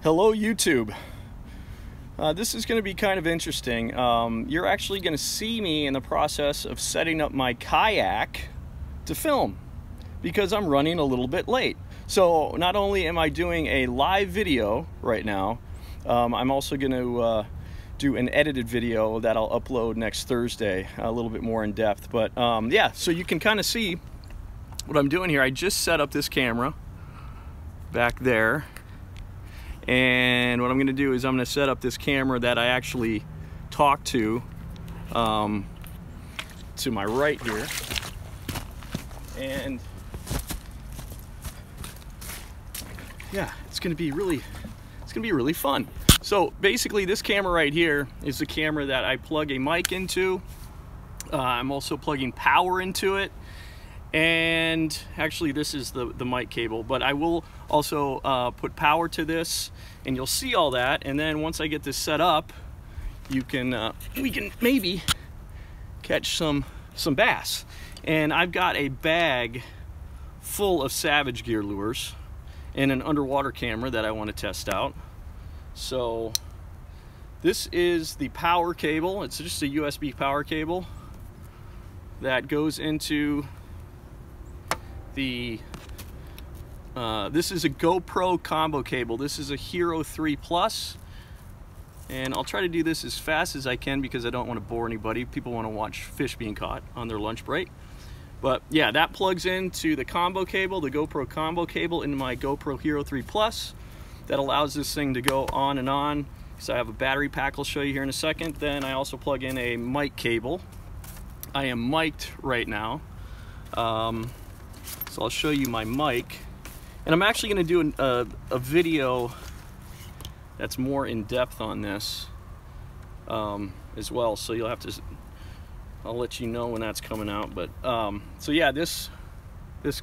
Hello YouTube. This is going to be kind of interesting. You're actually going to see me in the process of setting up my kayak to film because I'm running a little bit late. So not only am I doing a live video right now, I'm also going to do an edited video that I'll upload next Thursday, a little bit more in depth. But yeah, so you can kind of see what I'm doing here. I just set up this camera back there. And what I'm going to do is I'm going to set up this camera that I actually talk to my right here. And yeah, it's going to be really fun. So basically this camera right here is the camera that I plug a mic into. I'm also plugging power into it. And actually this is the mic cable, but I will also put power to this, and you'll see all that. And then once I get this set up, we can maybe catch some bass. And I've got a bag full of Savage Gear lures and an underwater camera that I want to test out. So this is the power cable. It's just a USB power cable that goes into this is a GoPro combo cable. This is a Hero 3 Plus, and I'll try to do this as fast as I can because I don't want to bore anybody. People want to watch fish being caught on their lunch break. But yeah, that plugs into the combo cable, the GoPro combo cable, into my GoPro Hero 3 Plus. That allows this thing to go on and on. So I have a battery pack I'll show you here in a second. Then I also plug in a mic cable. I am mic'd right now. So I'll show you my mic, and I'm actually going to do a video that's more in depth on this as well. So you'll have to, I'll let you know when that's coming out. But so yeah, this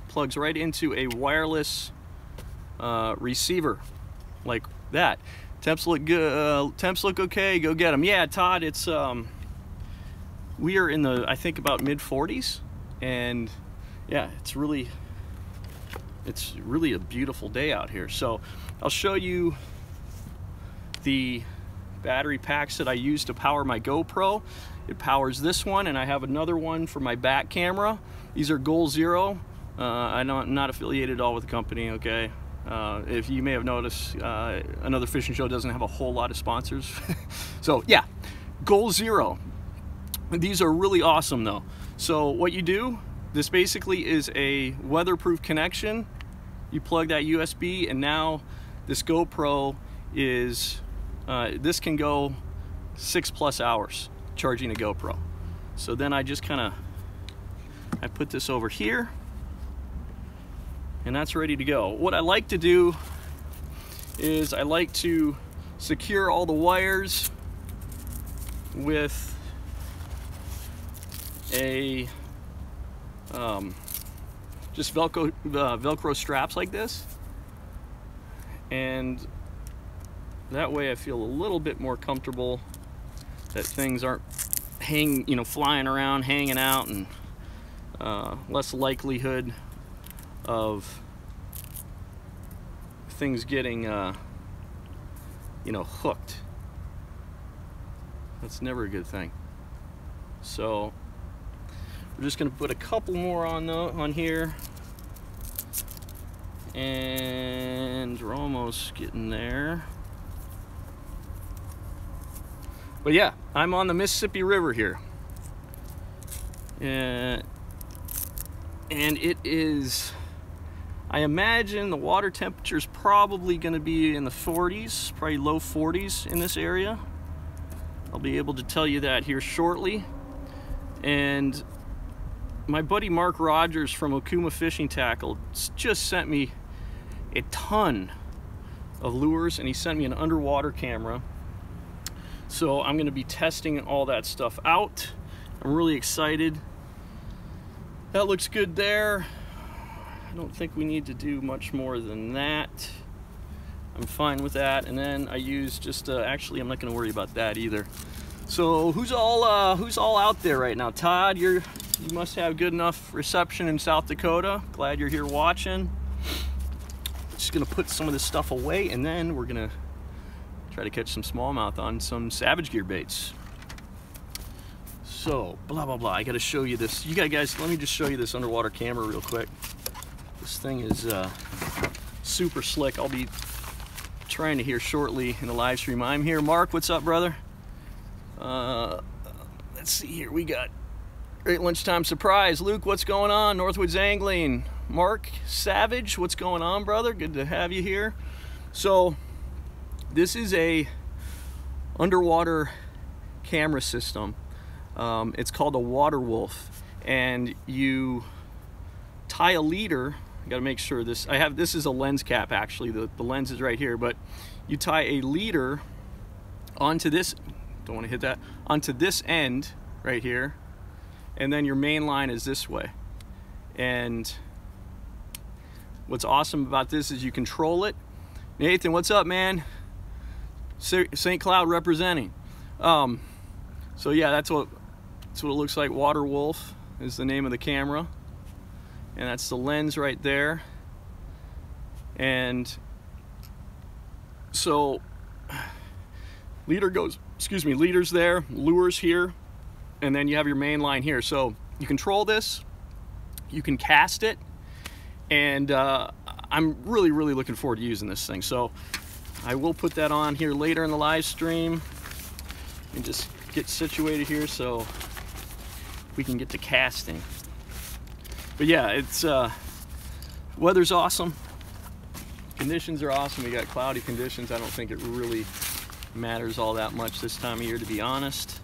plugs right into a wireless receiver like that. Temps look good. Temps look okay. Go get them. Yeah, Todd. It's we are in the, I think, about mid 40s, and yeah, it's really a beautiful day out here. So I'll show you the battery packs that I use to power my GoPro. It powers this one, and I have another one for my back camera. These are Goal Zero. I'm not affiliated at all with the company, okay? If you may have noticed, Another Fishing Show doesn't have a whole lot of sponsors. So yeah, Goal Zero. These are really awesome though. So what you do, this basically is a weatherproof connection. You plug that USB, and now this GoPro is, this can go 6+ hours charging a GoPro. So then I just I put this over here, and that's ready to go. What I like to do is I like to secure all the wires with a just Velcro straps like this, and that way I feel a little bit more comfortable that things aren't flying around, hanging out, and less likelihood of things getting hooked. That's never a good thing. So we're just going to put a couple more on here, and we're almost getting there. But yeah, I'm on the Mississippi River here, and it is, I imagine the water temperature is probably going to be in the 40s, probably low 40s in this area. I'll be able to tell you that here shortly. And my buddy Mark Rogers from Okuma Fishing Tackle just sent me a ton of lures, and he sent me an underwater camera. So I'm going to be testing all that stuff out. I'm really excited. That looks good there. I don't think we need to do much more than that. I'm fine with that. And then I use just actually, I'm not going to worry about that either. So who's all out there right now? Todd, you must have good enough reception in South Dakota. Glad you're here watching. Just gonna put some of this stuff away, and then we're gonna try to catch some smallmouth on some Savage Gear baits. So, blah, blah, blah. I got to show you this. You guys, let me just show you this underwater camera real quick. This thing is super slick. I'll be trying to hear shortly in the live stream. I'm here. Mark, what's up, brother? Let's see here. We got great lunchtime surprise. Luke, what's going on? Northwoods Angling. Mark Savage, what's going on, brother? Good to have you here. So, this is a underwater camera system. It's called a Water Wolf, and you tie a leader. I got to make sure this. This is a lens cap actually. The lens is right here, but you tie a leader onto this. Don't want to hit that. Onto this end right here, and then your main line is this way. And what's awesome about this is you control it. Nathan, what's up, man? St. Cloud representing. So yeah, that's what it looks like. Water Wolf is the name of the camera, and that's the lens right there. And so leader goes, excuse me, leader's there, lures here, and then you have your main line here. So you control this, you can cast it, and I'm really looking forward to using this thing. So I will put that on here later in the live stream, and just get situated here so we can get to casting. But yeah, it's weather's awesome, conditions are awesome. We got cloudy conditions. I don't think it really matters all that much this time of year, to be honest.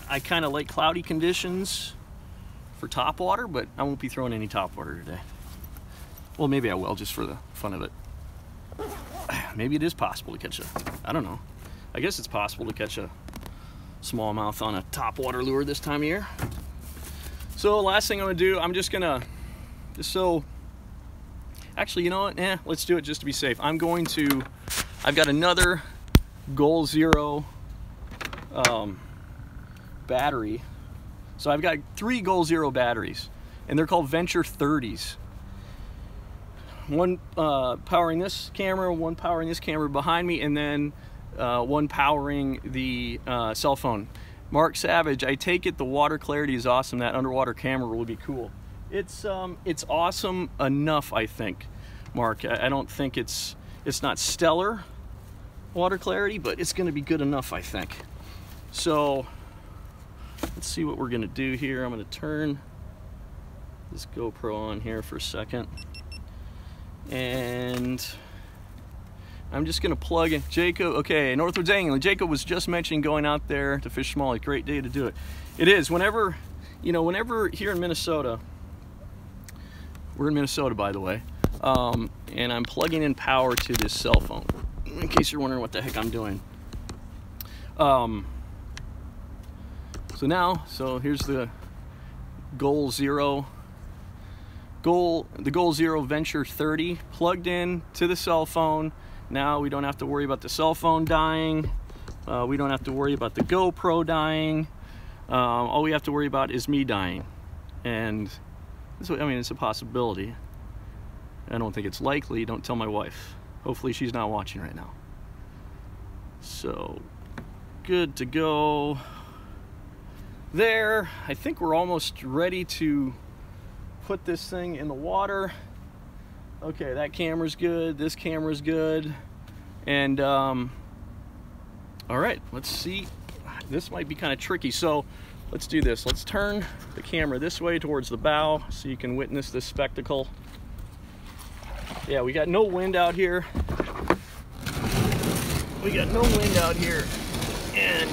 I kind of like cloudy conditions for topwater, but I won't be throwing any topwater today. Well, maybe I will, just for the fun of it. Maybe it is possible to catch I don't know. I guess it's possible to catch a smallmouth on a topwater lure this time of year. So last thing I'm gonna do, I'm just gonna, actually, you know what? Let's do it just to be safe. I've got another Goal Zero battery. So I've got 3 Goal Zero batteries, and they're called Venture 30s. One powering this camera, one powering this camera behind me, and then one powering the cell phone. Mark Savage, I take it the water clarity is awesome. That underwater camera will be cool. It's awesome enough, I think, Mark. I don't think it's not stellar water clarity, but it's going to be good enough, I think. So let's see what we're going to do here. I'm going to turn this GoPro on here for a second, and I'm just gonna plug in Jacob. Okay, Northwoods Angling. Jacob was just mentioning going out there to fish smallie. Great day to do it. It is. Whenever here in Minnesota, we're in Minnesota, by the way, and I'm plugging in power to this cell phone, in case you're wondering what the heck I'm doing. So here's the Goal Zero Venture 30 plugged in to the cell phone. Now we don't have to worry about the cell phone dying. We don't have to worry about the GoPro dying. All we have to worry about is me dying. And it's a possibility. I don't think it's likely. Don't tell my wife. Hopefully she's not watching right now. So good to go there. I think we're almost ready to put this thing in the water. Okay, that camera's good, this camera's good, and all right, let's see. This might be kind of tricky, so let's do this. Let's turn the camera this way towards the bow so you can witness this spectacle. Yeah, we got no wind out here. And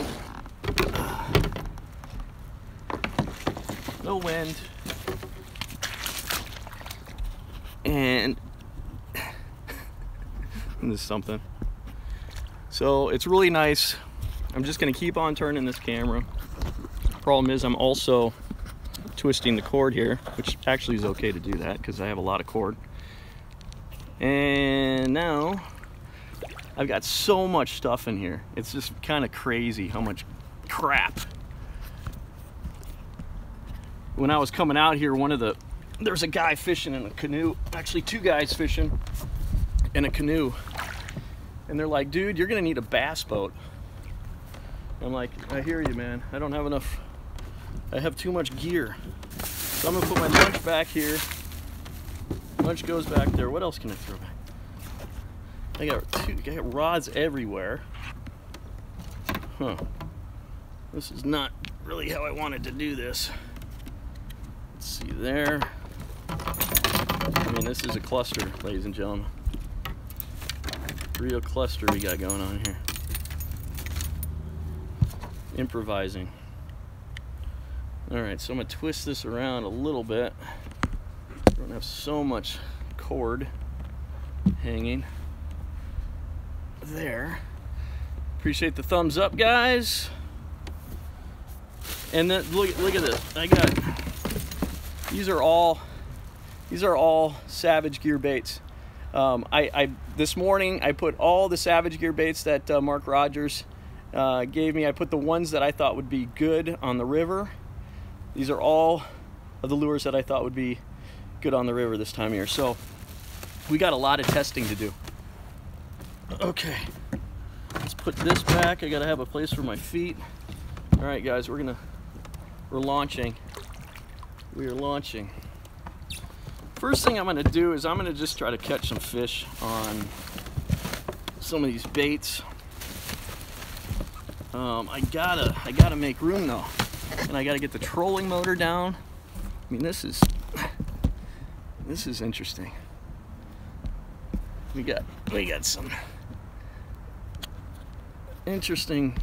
no wind. And this is something. So it's really nice. I'm just gonna keep on turning this camera. Problem is I'm also twisting the cord here, which actually is okay to do that because I have a lot of cord. And now I've got so much stuff in here. It's just kind of crazy how much crap. When I was coming out here, there's a guy fishing in a canoe, actually 2 guys fishing, and a canoe. And they're like, dude, you're gonna need a bass boat. I'm like, I hear you, man. I don't have enough, I have too much gear. So I'm gonna put my lunch back here. Lunch goes back there. What else can I throw back? I got rods everywhere. Huh. This is not really how I wanted to do this. Let's see there. I mean, this is a cluster, ladies and gentlemen. Real cluster we got going on here. Improvising. All right, so I'm gonna twist this around a little bit. I don't have so much cord hanging there. Appreciate the thumbs up, guys. And then look at this. I got these are all Savage Gear baits. This morning I put all the Savage Gear baits that Mark Rogers gave me. I put the ones that I thought would be good on the river. These are all of the lures that I thought would be good on the river this time of year. So we got a lot of testing to do. Okay, let's put this back. I gotta have a place for my feet. All right, guys, we're launching. We are launching. First thing I'm gonna do is I'm gonna just try to catch some fish on some of these baits. I gotta make room though, and I gotta get the trolling motor down. I mean, this is interesting. We got some interesting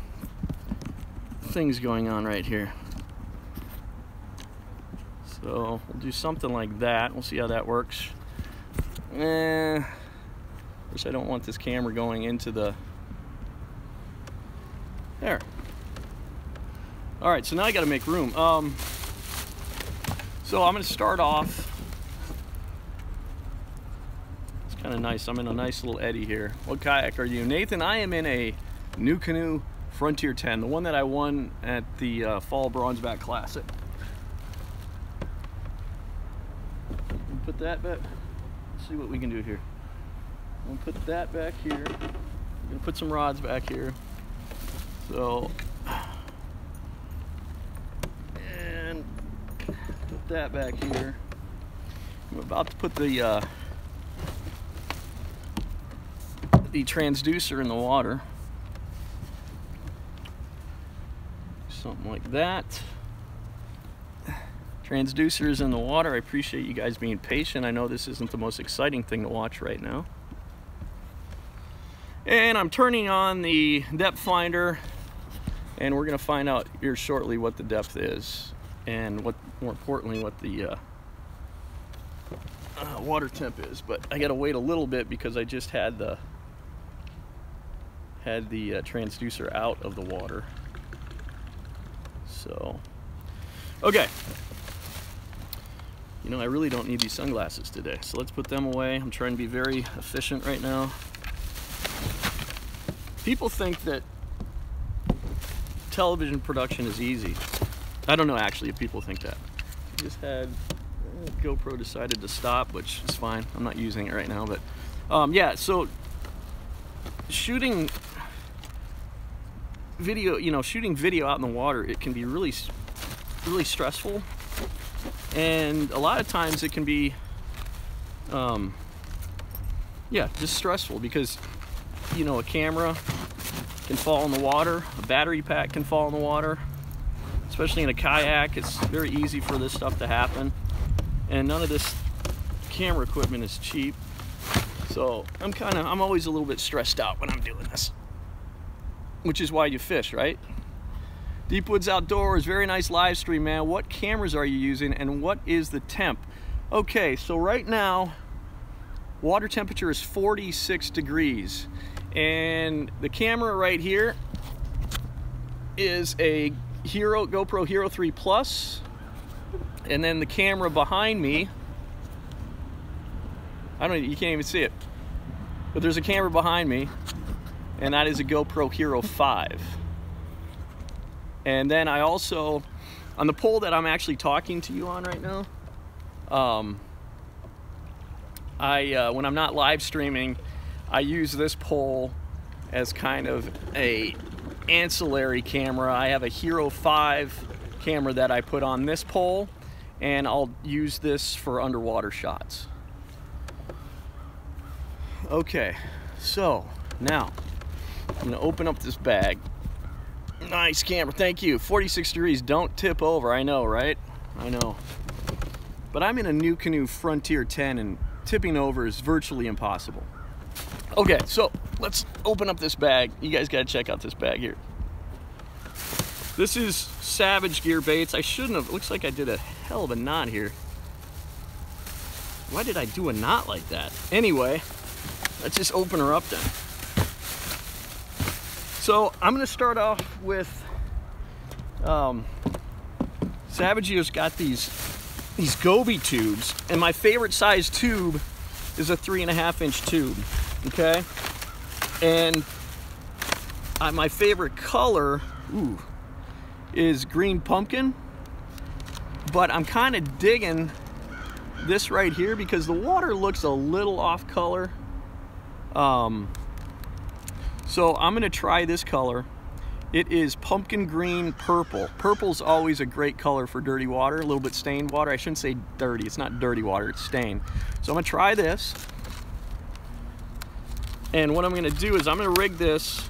things going on right here. So we'll do something like that. We'll see how that works. Of course, I don't want this camera going into the... There. All right, so now I got to make room. So I'm going to start off. It's kind of nice. I'm in a nice little eddy here. What kayak are you? Nathan, I am in a New Canoe Frontier 10, the one that I won at the Fall Bronzeback Classic. Put that back. Let's see what we can do here. I'm gonna put that back here. I'm gonna put some rods back here. So, and put that back here. I'm about to put the transducer in the water. Something like that. Transducer is in the water. I appreciate you guys being patient. I know this isn't the most exciting thing to watch right now. And I'm turning on the depth finder, and we're gonna find out here shortly what the depth is, and what, more importantly, what the water temp is. But I gotta wait a little bit because I just had the transducer out of the water. So, okay. You know, I really don't need these sunglasses today, so let's put them away. I'm trying to be very efficient right now. People think that television production is easy. I don't know actually if people think that. I just had GoPro decided to stop, which is fine. I'm not using it right now, but yeah, so shooting video, you know, shooting video out in the water, it can be really stressful. And a lot of times it can be, yeah, just stressful because, you know, a camera can fall in the water, a battery pack can fall in the water, especially in a kayak. It's very easy for this stuff to happen. And none of this camera equipment is cheap. So I'm always a little bit stressed out when I'm doing this, which is why you fish, right? Deep Woods Outdoors, very nice live stream, man. What cameras are you using and what is the temp? Okay, so right now, water temperature is 46 degrees. And the camera right here is a GoPro Hero 3 Plus. And then the camera behind me, you can't even see it. But there's a camera behind me, and that is a GoPro Hero 5. And then I also, on the pole that I'm actually talking to you on right now, when I'm not live streaming, I use this pole as kind of a ancillary camera. I have a Hero 5 camera that I put on this pole, and I'll use this for underwater shots. Okay, so now I'm gonna open up this bag. Nice camera, thank you. 46 degrees, don't tip over. I know, right? I know. But I'm in a New Canoe Frontier 10 and tipping over is virtually impossible. Okay, so let's open up this bag. You guys gotta check out this bag here. This is Savage Gear baits. I shouldn't have, looks like I did a hell of a knot here. Why did I do a knot like that? Anyway, let's just open her up then. So I'm gonna start off with, Savage Gear's got these goby tubes, and my favorite size tube is a 3.5-inch tube, okay? And my favorite color, is green pumpkin, but I'm kind of digging this right here because the water looks a little off color. So I'm gonna try this color. It is pumpkin green purple. Purple's always a great color for dirty water, a little bit stained water. I shouldn't say dirty, it's not dirty water, it's stained. So I'm gonna try this. And what I'm gonna do is I'm gonna rig this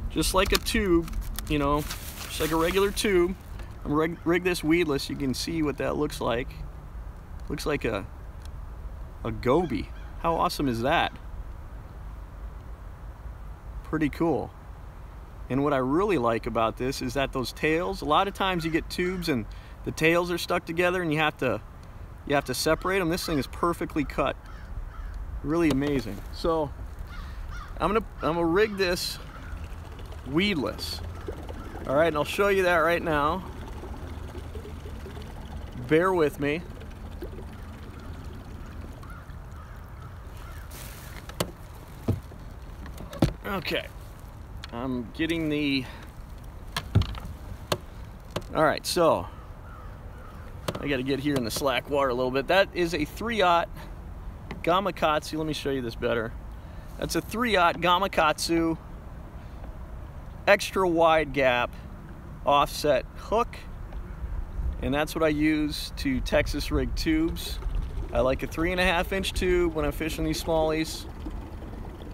just like a tube, you know, just like a regular tube. I'm gonna rig this weedless. You can see what that looks like. Looks like a goby. How awesome is that? Pretty cool. And what I really like about this is that those tails, a lot of times you get tubes and the tails are stuck together and you have to separate them. This thing is perfectly cut. Really amazing. So I'm gonna rig this weedless. All right, and I'll show you that right now. Bear with me. Okay, I'm getting the, all right, so I got to get here in the slack water a little bit. That is a 3/0 Gamakatsu. Let me show you this better. That's a 3/0 Gamakatsu extra wide gap offset hook, and that's what I use to Texas rig tubes. I like a 3.5-inch tube when I'm fishing these smallies.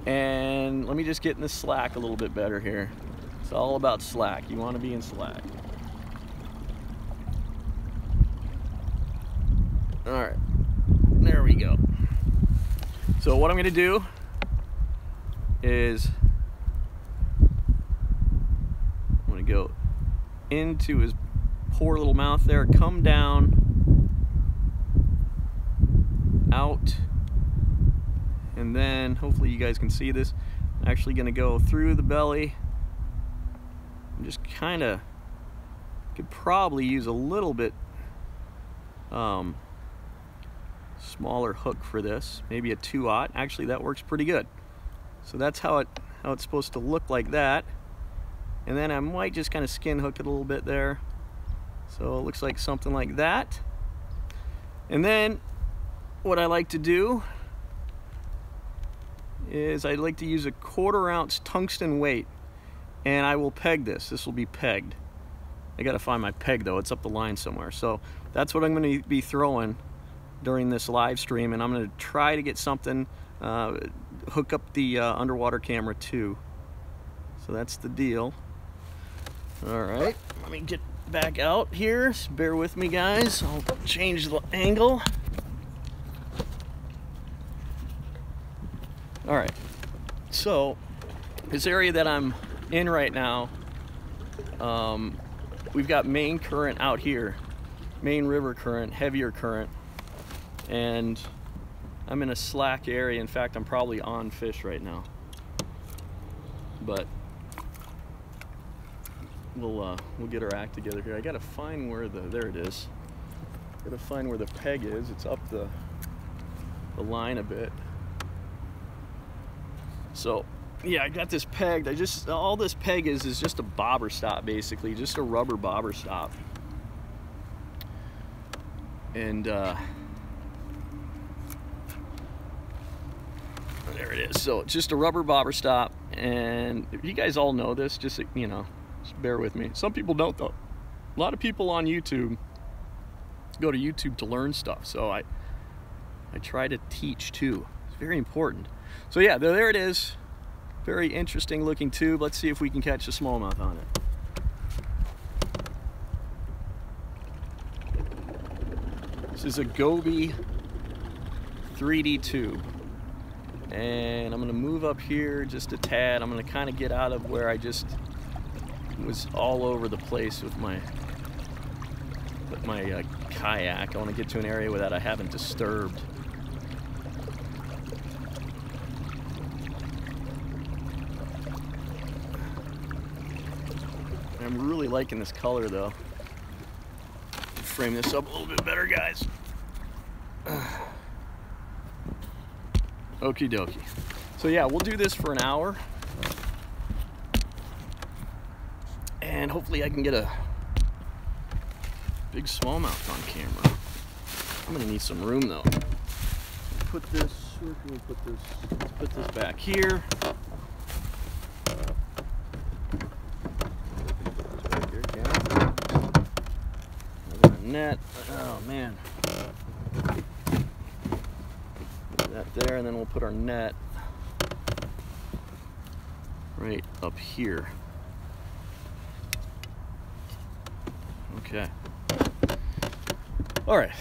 And let me just get in the slack a little bit better here. It's all about slack. You want to be in slack. All right, there we go. So what I'm going to do is I'm going to go into his poor little mouth there, come down, out, and then hopefully you guys can see this. I'm actually going to go through the belly. I'm just kind of could probably use a little bit smaller hook for this, maybe a 2/0. Actually, that works pretty good. So that's how it's supposed to look, like that. And then I might just kind of skin hook it a little bit there. So it looks like something like that. And then what I like to do is I'd like to use a 1/4 ounce tungsten weight, and I will peg this. This will be pegged. I gotta find my peg though, it's up the line somewhere. So that's what I'm gonna be throwing during this live stream, and I'm gonna try to get something, hook up the underwater camera too. So that's the deal. All right, let me get back out here. So bear with me, guys. I'll change the angle. All right, so this area that I'm in right now, we've got main current out here, main river current, heavier current, and I'm in a slack area. In fact, I'm probably on fish right now, but we'll get our act together here. I gotta find where there it is. Gotta find where the peg is. It's up the line a bit. So yeah, I got this pegged. All this peg is just a bobber stop, basically, just a rubber bobber stop. And there it is. So just a rubber bobber stop, and you guys all know this, just, you know, just bear with me. Some people don't though. A lot of people on YouTube go to YouTube to learn stuff, so I try to teach too. It's very important. So yeah, there it is. Very interesting looking tube. Let's see if we can catch a smallmouth on it. This is a Goby 3D tube. And I'm gonna move up here just a tad. I'm gonna kind of get out of where I just was all over the place with my kayak. I want to get to an area that I haven't disturbed. I'm really liking this color though. Frame this up a little bit better, guys. Okie dokie. So yeah, we'll do this for an hour. And hopefully I can get a big smallmouth on camera. I'm gonna need some room though. Put this, where can we put this? Let's put this back here. Back here, yeah. Another net. Oh man. Put that there, and then we'll put our net right up here. Okay. All right.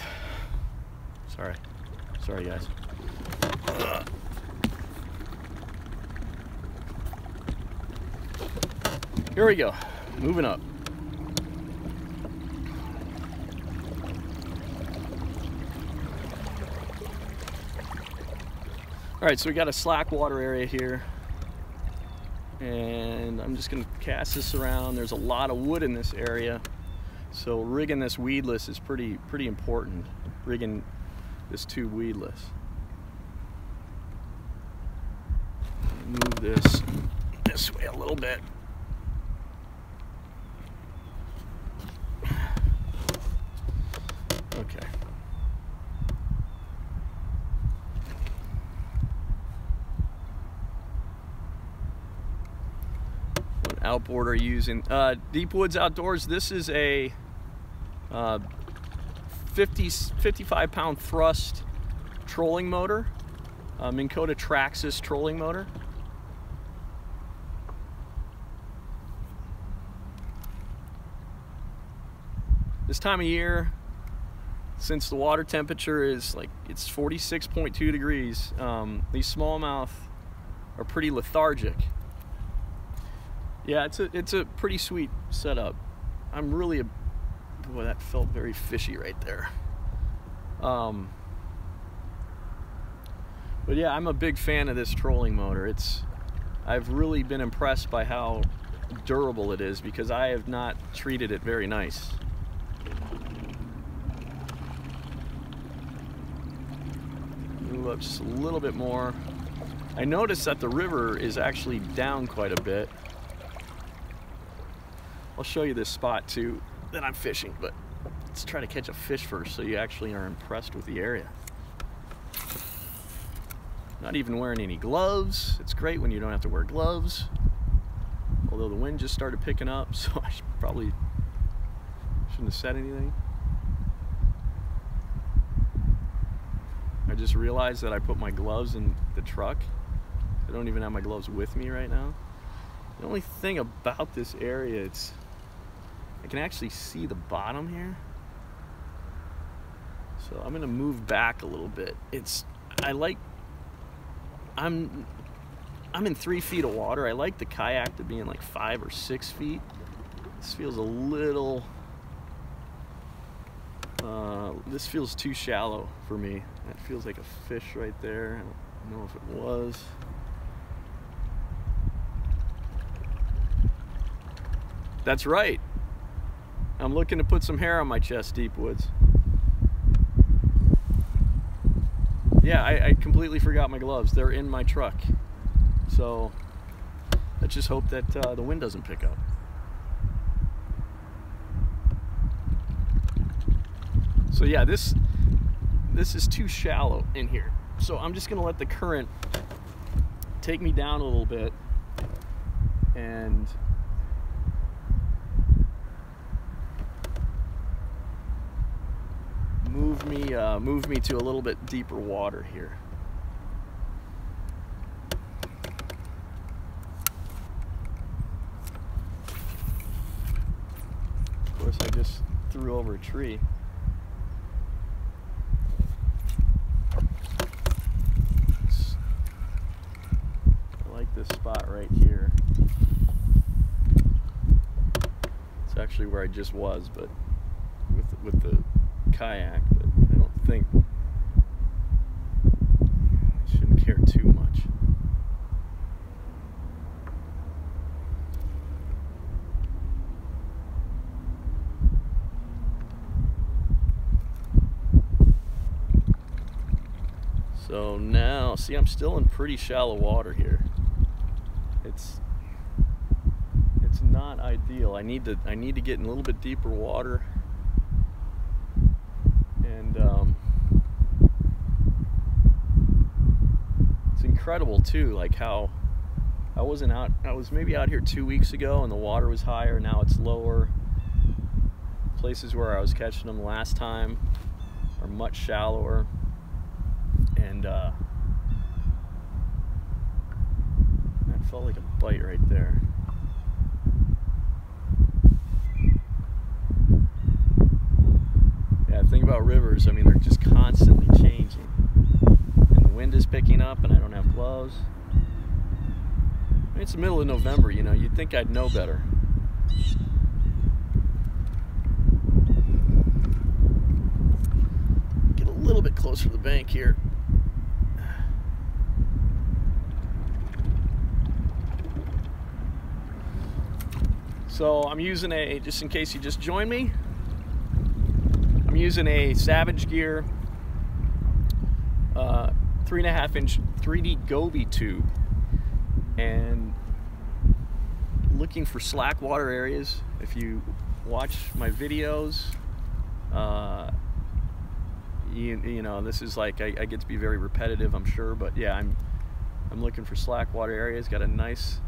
Sorry guys. Here we go. Moving up. All right, so we got a slack water area here, and I'm just gonna cast this around. There's a lot of wood in this area. So rigging this weedless is pretty important. Rigging this tube weedless. Move this way a little bit. Okay. What outboard are you using? Deep Woods Outdoors. This is a 55-pound thrust trolling motor, Minn Kota Traxxas trolling motor. This time of year, since the water temperature is like, it's 46.2 degrees, these smallmouth are pretty lethargic. Yeah, it's a pretty sweet setup. I'm really boy, that felt very fishy right there. But yeah, I'm a big fan of this trolling motor. I've really been impressed by how durable it is, because I have not treated it very nice. Move up just a little bit more. I noticed that the river is actually down quite a bit. I'll show you this spot too that I'm fishing, but let's try to catch a fish first so you actually are impressed with the area. Not even wearing any gloves. It's great when you don't have to wear gloves. Although the wind just started picking up, so I probably shouldn't have said anything. I just realized that I put my gloves in the truck. I don't even have my gloves with me right now. The only thing about this area, I can actually see the bottom here. So I'm gonna move back a little bit. I'm in 3 feet of water. I like the kayak to be in like 5 or 6 feet. This feels a little, this feels too shallow for me. That feels like a fish right there. I don't know if it was. That's right. I'm looking to put some hair on my chest, Deep Woods. Yeah, I completely forgot my gloves. They're in my truck. So let's just hope that the wind doesn't pick up. So yeah, this is too shallow in here. So I'm just gonna let the current take me down a little bit and move me to a little bit deeper water here. Of course, I just threw over a tree. I like this spot right here. It's actually where I just was, but with the kayak, but I don't think I shouldn't care too much. So now, see, I'm still in pretty shallow water here. It's not ideal. I need to get in a little bit deeper water. And it's incredible too, like how I was maybe out here 2 weeks ago and the water was higher, now it's lower. Places where I was catching them last time are much shallower. And that felt like a bite right there. Yeah, the thing about rivers, I mean, they're just constantly changing. And the wind is picking up and I don't have gloves. I mean, it's the middle of November, you know, you'd think I'd know better. Get a little bit closer to the bank here. So I'm using just in case you just joined me, I'm using a Savage Gear 3.5 inch 3D Goby tube, and looking for slack water areas. If you watch my videos, you know, this is like, I get to be very repetitive, I'm sure, but yeah, I'm looking for slack water areas. Got a nice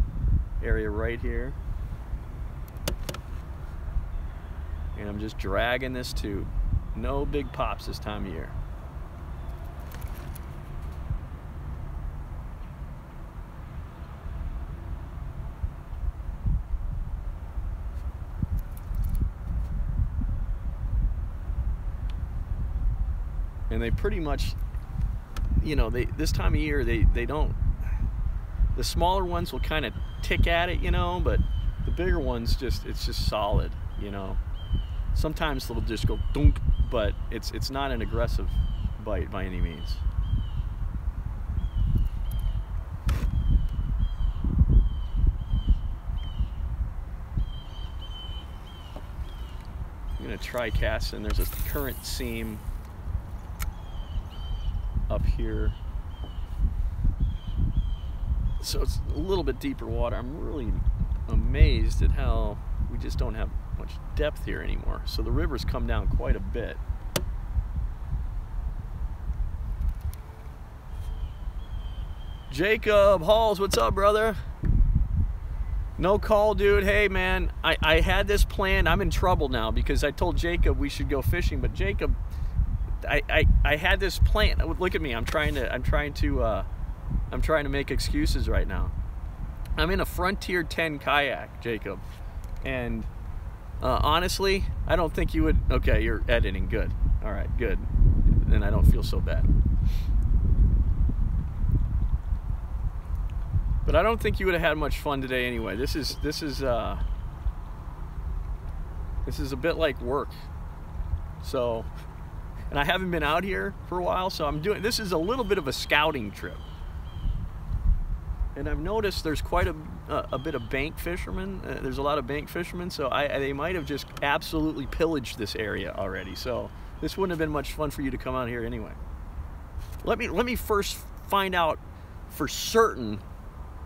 area right here. And I'm just dragging this tube. No big pops this time of year. And they pretty much, you know, this time of year, they don't, the smaller ones will kind of tick at it, you know, but the bigger ones it's just solid, you know. Sometimes they'll just go dunk, but it's not an aggressive bite by any means. I'm gonna try casting. There's a current seam up here, so it's a little bit deeper water. I'm really amazed at how we just don't have much depth here anymore. So the river's come down quite a bit. Jacob Halls, what's up, brother? No call, dude. Hey, man, I had this planned. I'm in trouble now because I told Jacob we should go fishing, but Jacob, I had this plan. Look at me. I'm trying to make excuses right now. I'm in a Frontier 10 kayak, Jacob, and honestly, I don't think you would. Okay, you're editing. Good. All right, good. Then I don't feel so bad. But I don't think you would have had much fun today anyway. This is a bit like work. So, and I haven't been out here for a while, so this is a little bit of a scouting trip. And I've noticed there's quite a bit of bank fishermen. There's a lot of bank fishermen, so they might have just absolutely pillaged this area already. So this wouldn't have been much fun for you to come out here anyway. Let me first find out for certain,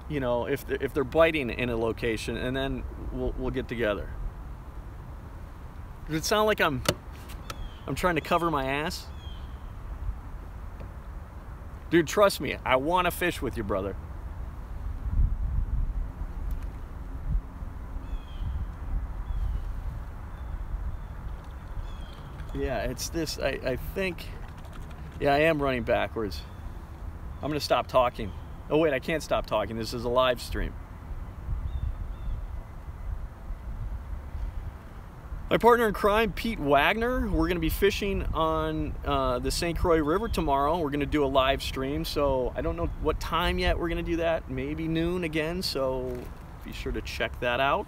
you know, if they're biting in a location, and then we'll get together. Does it sound like I'm trying to cover my ass? Dude, trust me, I want to fish with you, brother. Yeah, it's this, I think, yeah, I am running backwards. I'm gonna stop talking. Oh wait, I can't stop talking. This is a live stream. My partner in crime, Pete Wagner, we're going to be fishing on the St. Croix River tomorrow. We're going to do a live stream, so I don't know what time yet we're going to do that. Maybe noon again, so be sure to check that out.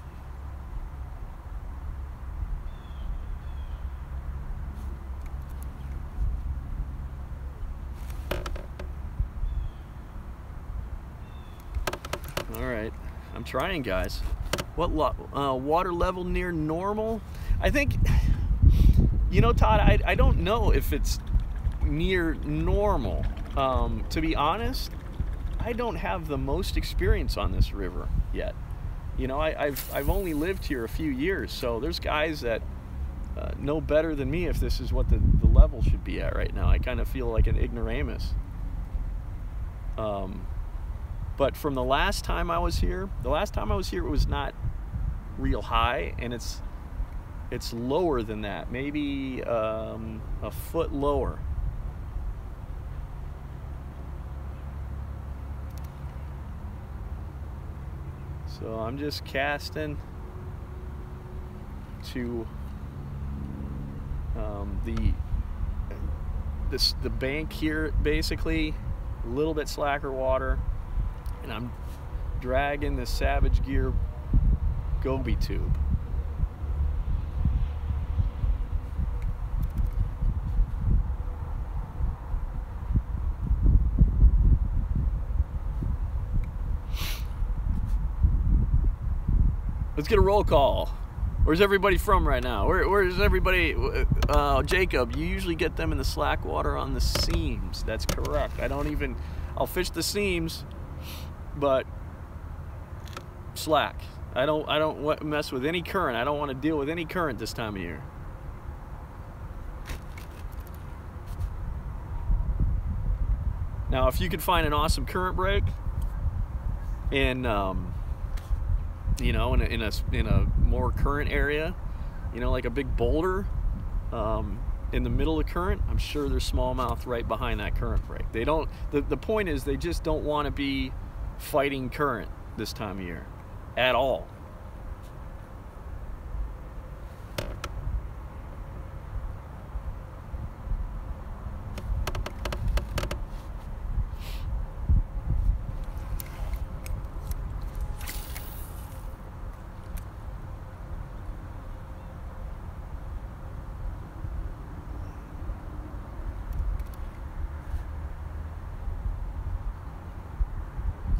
All right, I'm trying, guys. What water level near normal? I think, you know, Todd, I don't know if it's near normal. To be honest, I don't have the most experience on this river yet. You know, I've only lived here a few years, so there's guys that know better than me if this is what the level should be at right now. I kind of feel like an ignoramus. But from the last time I was here, it was not real high, and it's lower than that, maybe a foot lower. So I'm just casting to the bank here, basically a little bit slacker water, and I'm dragging the Savage Gear Goby tube. Let's get a roll call. Where's everybody from right now? Where's everybody? Jacob, you usually get them in the slack water on the seams. That's correct. I'll fish the seams, but slack. I don't mess with any current. I don't want to deal with any current this time of year. Now, if you could find an awesome current break in you know, in a more current area, you know, like a big boulder in the middle of the current, I'm sure there's smallmouth right behind that current break. They don't. The point is, they just don't want to be fighting current this time of year at all.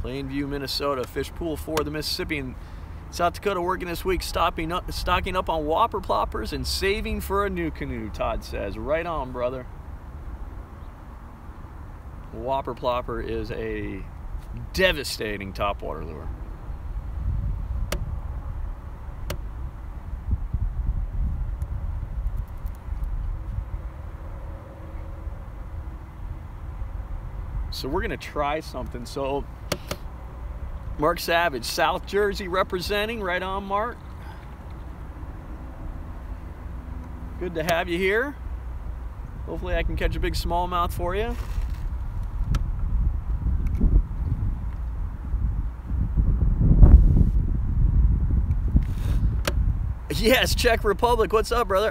Plainview, Minnesota, fish pool 4 of the Mississippi and South Dakota working this week, stocking up on whopper ploppers and saving for a new canoe, Todd says. Right on, brother. Whopper plopper is a devastating topwater lure. So we're gonna try something. So Mark Savage, South Jersey representing. Right on, Mark. Good to have you here. Hopefully I can catch a big smallmouth for you. Yes, Czech Republic. What's up, brother?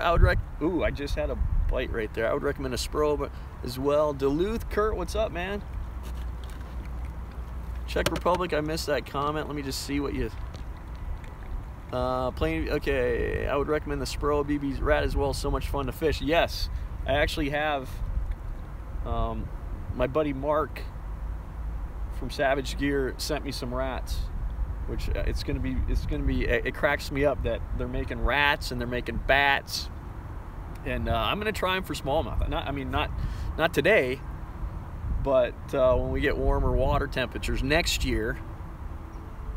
Ooh, I just had a bite right there. I would recommend a Spro as well. Duluth, Kurt, what's up, man? Czech Republic, I missed that comment. Let me just see what you... okay, I would recommend the Spro BB's Rat as well. So much fun to fish. Yes, I actually have my buddy Mark from Savage Gear sent me some rats, which it cracks me up that they're making rats and they're making bats, and I'm gonna try them for smallmouth. Not today, but when we get warmer water temperatures next year,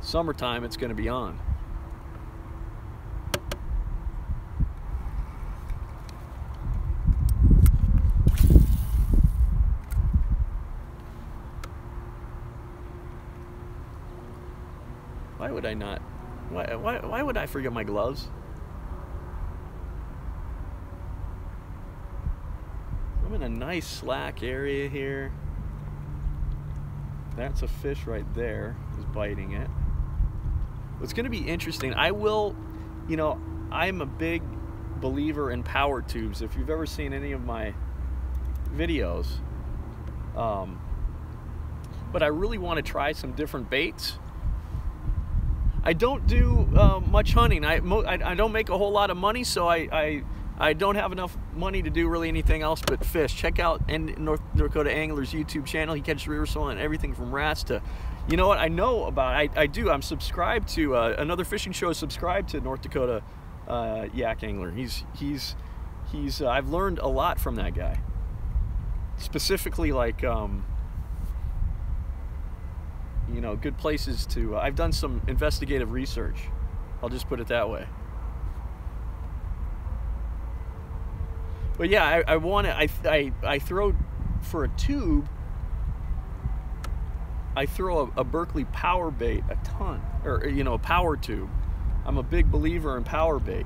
summertime, it's gonna be on. Why would I not? Why would I forget my gloves? nice slack area here. That's a fish right there, is biting it. It's going to be interesting. I will, you know, I'm a big believer in power tubes. If you've ever seen any of my videos, but I really want to try some different baits. I don't do much hunting. I don't make a whole lot of money, so I don't have enough money to do really anything else but fish. Check out North Dakota Angler's YouTube channel. He catches river sole and everything from rats to, you know what, I know about, I'm subscribed to, another fishing show is subscribed to North Dakota Yak Angler. I've learned a lot from that guy. Specifically, like, you know, good places to, I've done some investigative research. I'll just put it that way. But yeah, I want to, I throw for a tube, I throw a Berkley power bait a ton, or, you know, a power tube. I'm a big believer in power bait,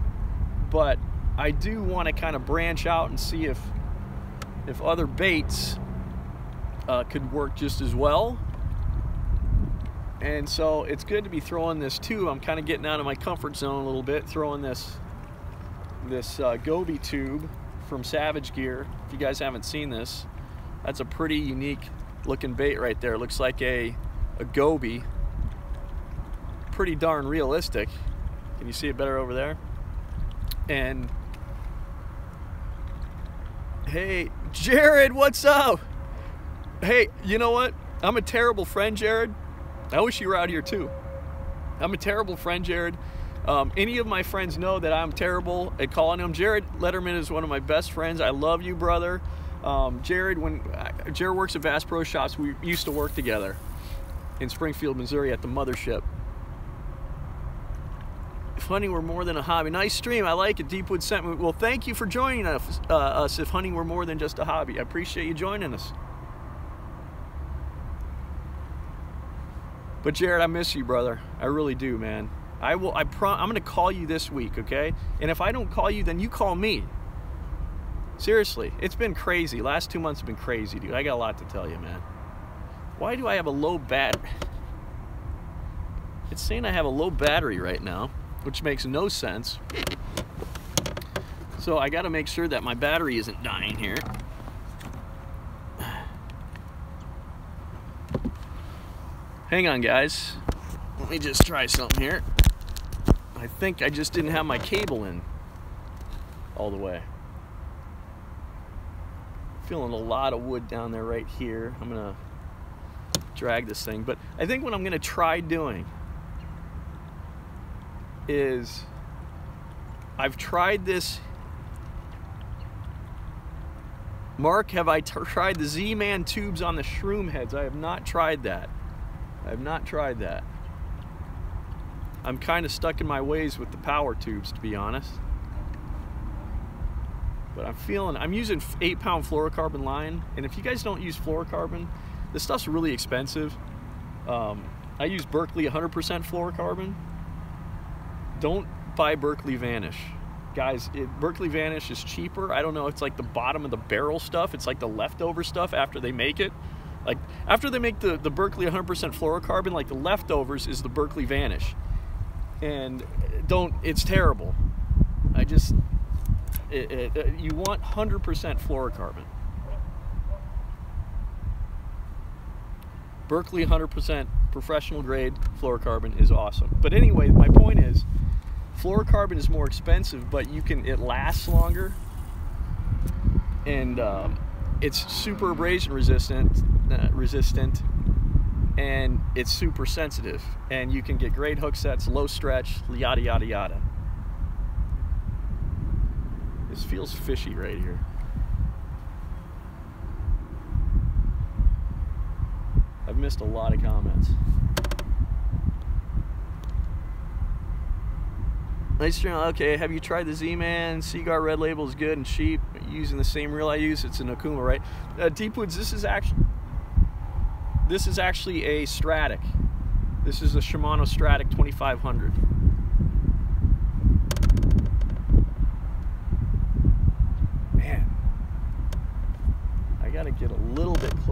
but I do want to kind of branch out and see if other baits could work just as well. And so it's good to be throwing this too. I'm kind of getting out of my comfort zone a little bit, throwing this Goby tube from Savage Gear. If you guys haven't seen this, that's a pretty unique looking bait right there. It looks like a Goby. Pretty darn realistic. Can you see it better over there? And hey, Jared, what's up? Hey, you know what? I'm a terrible friend, Jared. I wish you were out here too. I'm a terrible friend, Jared. Any of my friends know that I'm terrible at calling him. Jared Letterman is one of my best friends. I love you, brother. Jared works at Bass Pro Shops. We used to work together in Springfield, Missouri at the mothership. If hunting were more than a hobby. Nice stream. I like it. Deepwood sent me. Well, thank you for joining us. If hunting were more than just a hobby. I appreciate you joining us. But Jared, I miss you, brother. I really do, man. I'm gonna call you this week, okay? And if I don't call you, then you call me. Seriously, it's been crazy. Last 2 months have been crazy, dude. I got a lot to tell you, man. Why do I have a low battery? It's saying I have a low battery right now, which makes no sense. So I gotta make sure that my battery isn't dying here. Hang on, guys. Let me just try something here. I think I just didn't have my cable in all the way. Feeling a lot of wood down there right here. I'm gonna drag this thing, but I think what I'm gonna try doing is, I've tried this. Mark, have I tried the Z-Man tubes on the shroom heads? I have not tried that. I have not tried that. I'm kind of stuck in my ways with the power tubes, to be honest. But I'm using 8-pound fluorocarbon line, and if you guys don't use fluorocarbon, this stuff's really expensive. I use Berkley 100% fluorocarbon. Don't buy Berkley Vanish. Guys, Berkley Vanish is cheaper. I don't know, it's like the bottom of the barrel stuff. It's like the leftover stuff after they make it. Like, after they make the Berkley 100% fluorocarbon, like the leftovers is the Berkley Vanish. And it's terrible. You want 100% fluorocarbon. Berkley 100% professional grade fluorocarbon is awesome. But anyway, my point is, fluorocarbon is more expensive, but it lasts longer, and it's super abrasion resistant, and it's super sensitive, and you can get great hook sets, low stretch, yada yada yada. This feels fishy right here. I've missed a lot of comments. Nice stream. Okay, have you tried the Z-Man? Seaguar Red Label is good and cheap. Using the same reel I use, it's an Okuma, right? Deepwoods, this is actually a Stratic. This is a Shimano Stratic 2500. Man,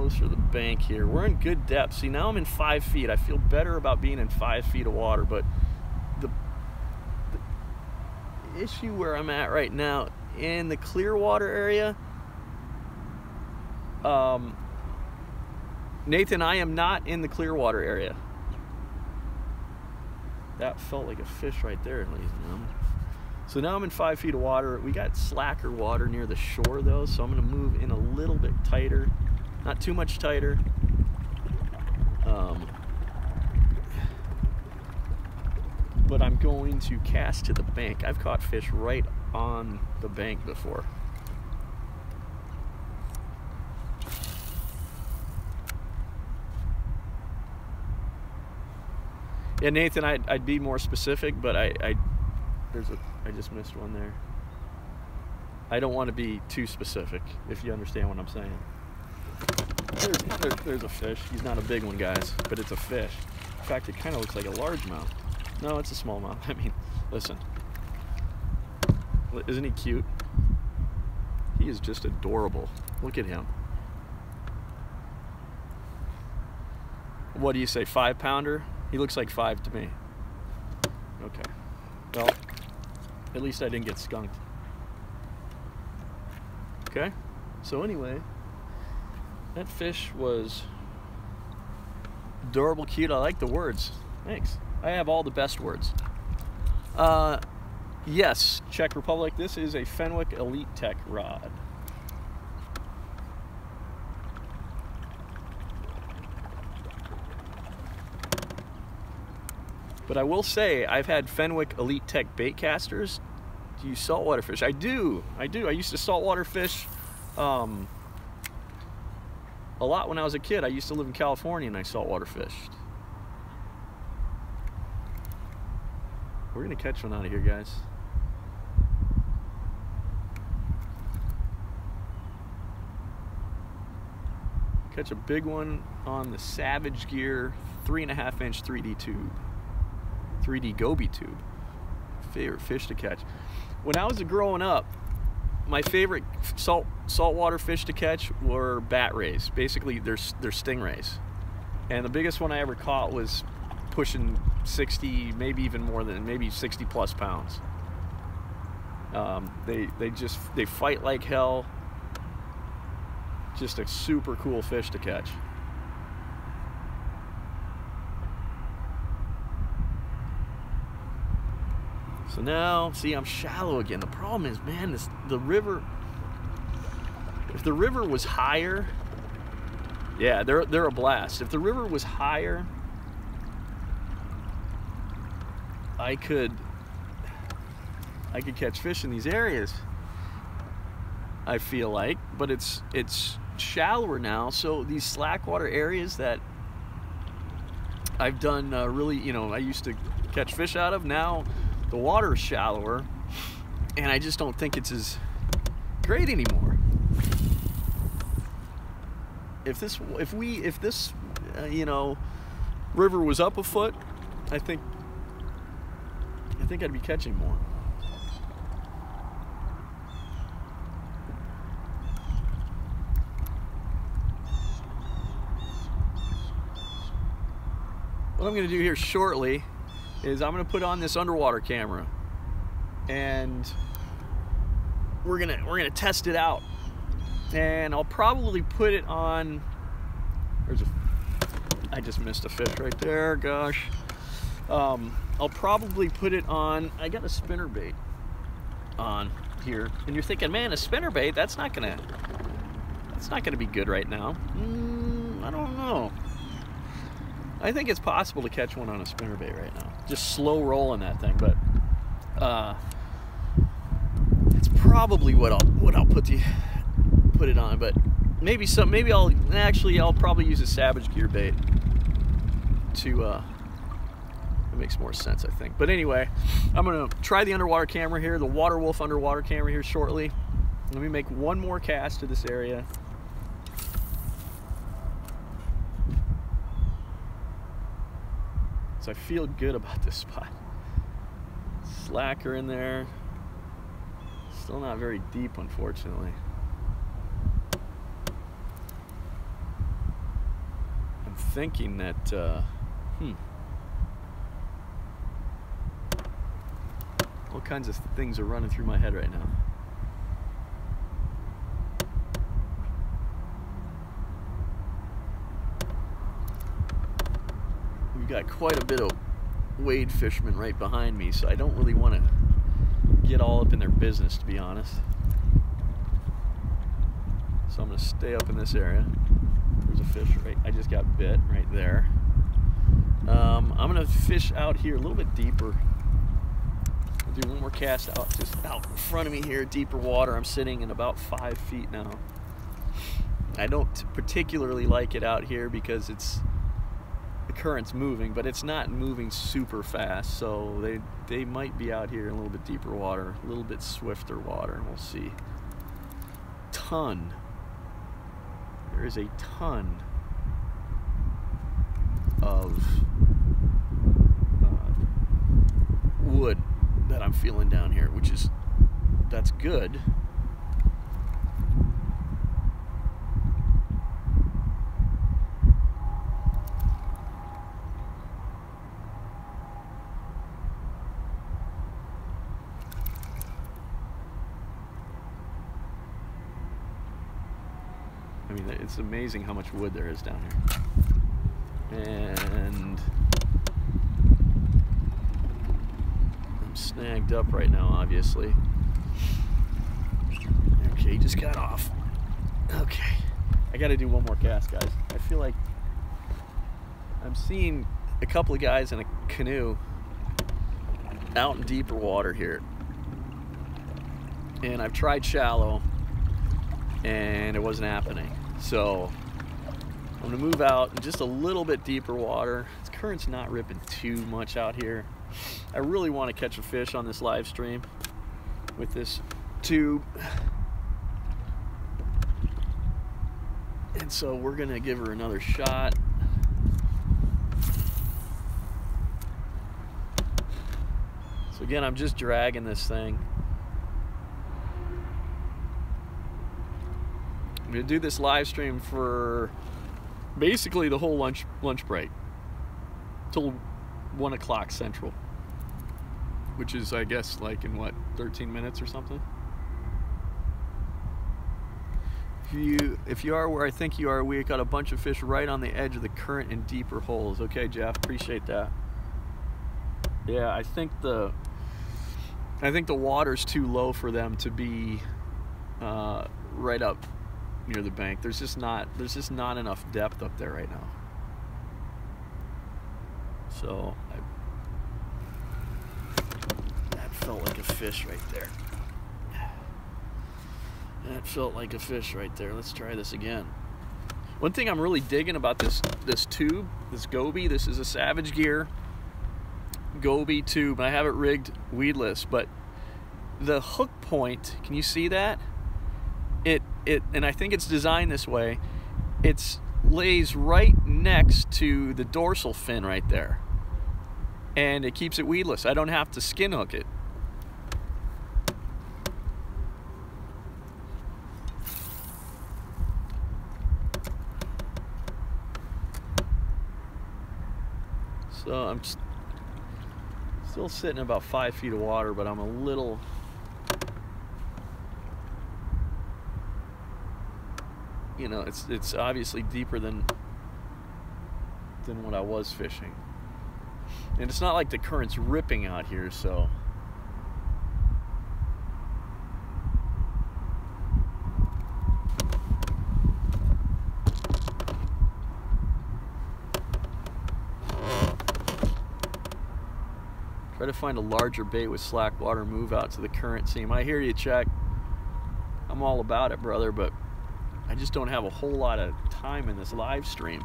closer to the bank here. We're in good depth. See, now I'm in 5 feet. I feel better about being in 5 feet of water, but the issue where I'm at right now in the clear water area, Nathan, I am not in the clear water area. That felt like a fish right there, ladies and gentlemen. So now I'm in 5 feet of water. We got slacker water near the shore though, so I'm gonna move in a little bit tighter. Not too much tighter. But I'm going to cast to the bank. I've caught fish right on the bank before. Yeah, Nathan, I'd be more specific, but I just missed one there. I don't want to be too specific, if you understand what I'm saying. There's a fish. He's not a big one, guys, but it's a fish. In fact, it kind of looks like a largemouth. No, it's a smallmouth. I mean, listen. Isn't he cute? He is just adorable. Look at him. What do you say, 5-pounder? He looks like 5 to me. Okay. Well, at least I didn't get skunked. Okay. So anyway, that fish was adorable, cute. I like the words. Thanks. I have all the best words. Yes, Czech Republic. This is a Fenwick Elite Tech rod. But I will say, I've had Fenwick Elite Tech bait casters. Do you saltwater fish? I do. I used to saltwater fish a lot when I was a kid. I used to live in California and I saltwater fished. We're gonna catch one out of here, guys. Catch a big one on the Savage Gear 3.5-inch 3D tube. 3D Goby tube. Favorite fish to catch. When I was growing up, my favorite saltwater fish to catch were bat rays. Basically, they're stingrays. And the biggest one I ever caught was pushing 60, maybe even more than, maybe 60 plus pounds. They fight like hell. Just a super cool fish to catch. So now, see, I'm shallow again. The problem is, man, the river, if the river was higher, yeah, they're a blast. If the river was higher, I could catch fish in these areas, I feel like, but it's shallower now. So these slackwater areas that I've done really, you know, I used to catch fish out of, now the water is shallower, and I just don't think it's as great anymore. If this you know, river was up a foot, I think I'd be catching more. What I'm going to do here shortly is I'm going to put on this underwater camera, and we're gonna test it out. And I'll probably put it on. I just missed a fish right there. Gosh. I'll probably put it on. I got a spinnerbait on here, and you're thinking, man, a spinnerbait? That's not gonna be good right now. I don't know. I think it's possible to catch one on a spinnerbait right now. Just slow rolling that thing, but it's probably what I'll put it on. But maybe I'll probably use a Savage Gear bait to it makes more sense, I think. But anyway, I'm gonna try the underwater camera here, the Water Wolf underwater camera here shortly. Let me make one more cast to this area. I feel good about this spot. Slacker in there. Still not very deep, unfortunately. thinking that, all kinds of things are running through my head right now. We've got quite a bit of wade fishermen right behind me, so I don't really want to get all up in their business, to be honest. So I'm going to stay up in this area. There's a fish right, I just got bit right there. I'm going to fish out here a little bit deeper. I'll do one more cast out, just out in front of me here, deeper water. I'm sitting in about 5 feet now. I don't particularly like it out here because the current's moving, but it's not moving super fast, so they might be out here in a little bit deeper water, a little bit swifter water. We'll see. There is a ton of wood that I'm feeling down here, that's good. I mean, it's amazing how much wood there is down here. And I'm snagged up right now, obviously. Okay, just got off. Okay, I gotta do one more cast, guys. I feel like I'm seeing a couple of guys in a canoe out in deeper water here. And I've tried shallow, and it wasn't happening. So I'm gonna move out in just a little bit deeper water. The current's not ripping too much out here. I really want to catch a fish on this live stream with this tube. And so we're gonna give her another shot. So again, I'm just dragging this thing. I'm gonna do this live stream for basically the whole lunch break till 1 o'clock Central, which is, I guess, like in what, 13 minutes or something. If you are where I think you are, we got a bunch of fish right on the edge of the current in deeper holes. Okay, Jeff, appreciate that. Yeah, I think the water's too low for them to be right up near the bank. There's just not enough depth up there right now. So that felt like a fish right there. That felt like a fish right there. Let's try this again. One thing I'm really digging about this tube, this Goby, this is a Savage Gear Goby tube. I have it rigged weedless, but the hook point, can you see that? And I think it's designed this way. It lays right next to the dorsal fin right there, and it keeps it weedless. I don't have to skin hook it. So I'm still sitting about 5 feet of water, but I'm a little, you know, it's obviously deeper than what I was fishing. And it's not like the current's ripping out here, so try to find a larger bait with slack water, move out to the current seam. I hear you, Chuck. I'm all about it, brother, but I just don't have a whole lot of time in this live stream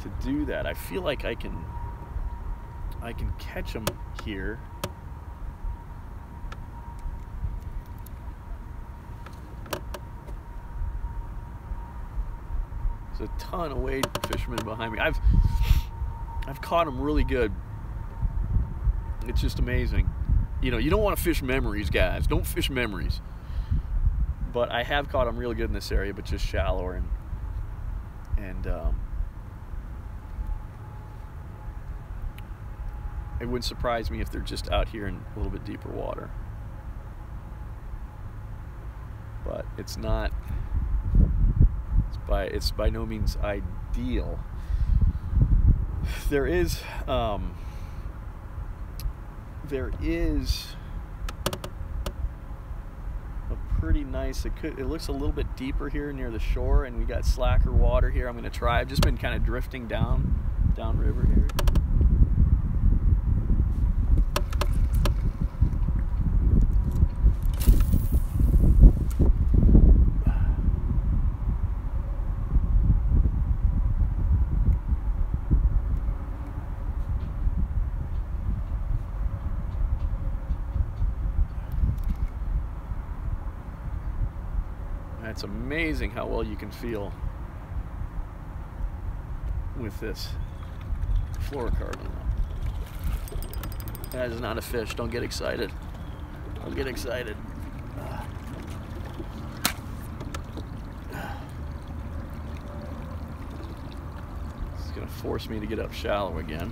to do that. I feel like I can catch them here. There's a ton of wade fishermen behind me. I've caught them really good. It's just amazing. You know, you don't want to fish memories, guys. Don't fish memories. But I have caught them really good in this area, but just shallower. And And it wouldn't surprise me if they're just out here in a little bit deeper water. But it's not, it's by no means ideal. There is a pretty nice, it looks a little bit deeper here near the shore, and we got slacker water here. I'm going to try. I've just been kind of drifting down river here. It's amazing how well you can feel with this fluorocarbon. That is not a fish. Don't get excited. Don't get excited. It's going to force me to get up shallow again.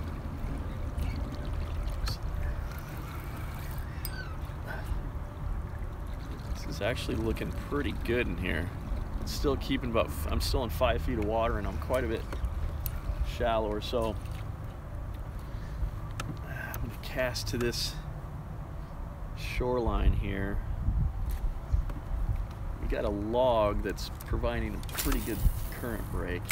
It's actually looking pretty good in here. It's still keeping about, I'm still in 5 feet of water, and I'm quite a bit shallower. So I'm going to cast to this shoreline here. We got a log that's providing a pretty good current break.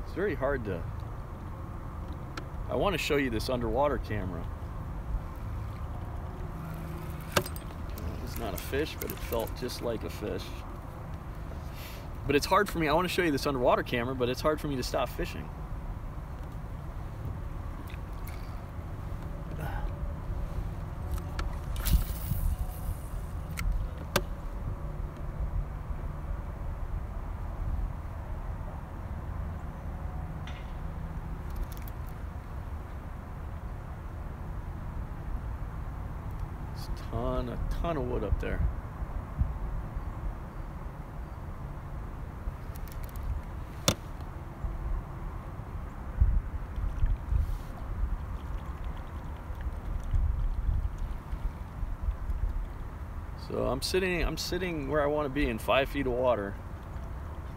It's very hard to, I want to show you this underwater camera. It's not a fish, but it felt just like a fish. But it's hard for me, I want to show you this underwater camera, but it's hard for me to stop fishing. A ton of wood up there. So I'm sitting where I want to be in 5 feet of water,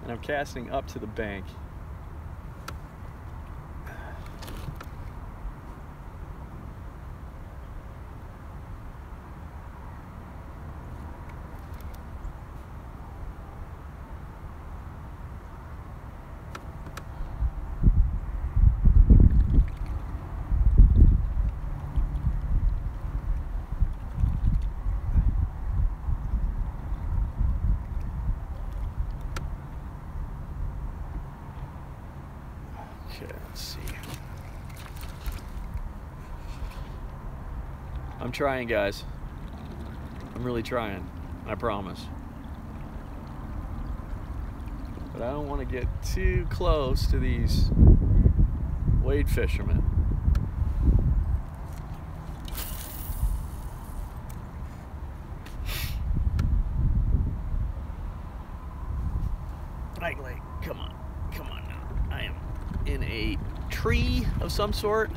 and I'm casting up to the bank. Okay, let's see. I'm trying, guys. I'm really trying. I promise. But I don't want to get too close to these wade fishermen. Like, come on now. I am in a tree of some sort.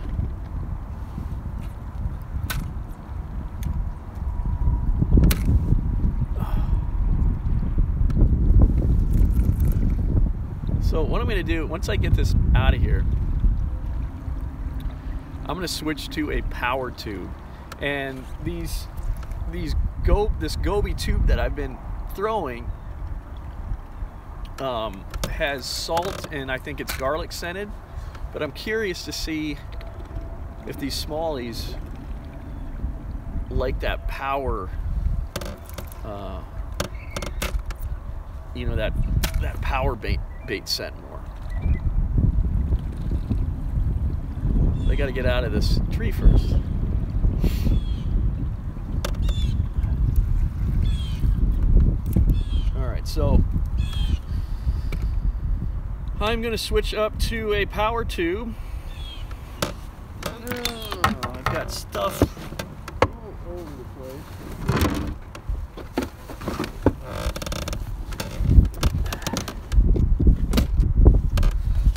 So what I'm going to do, once I get this out of here, I'm going to switch to a power tube. And this goby tube that I've been throwing has salt, and I think it's garlic scented, but I'm curious to see if these smallies like that power, you know, that power bait scent more. They got to get out of this tree first. So I'm going to switch up to a power tube. I've got stuff all over the place.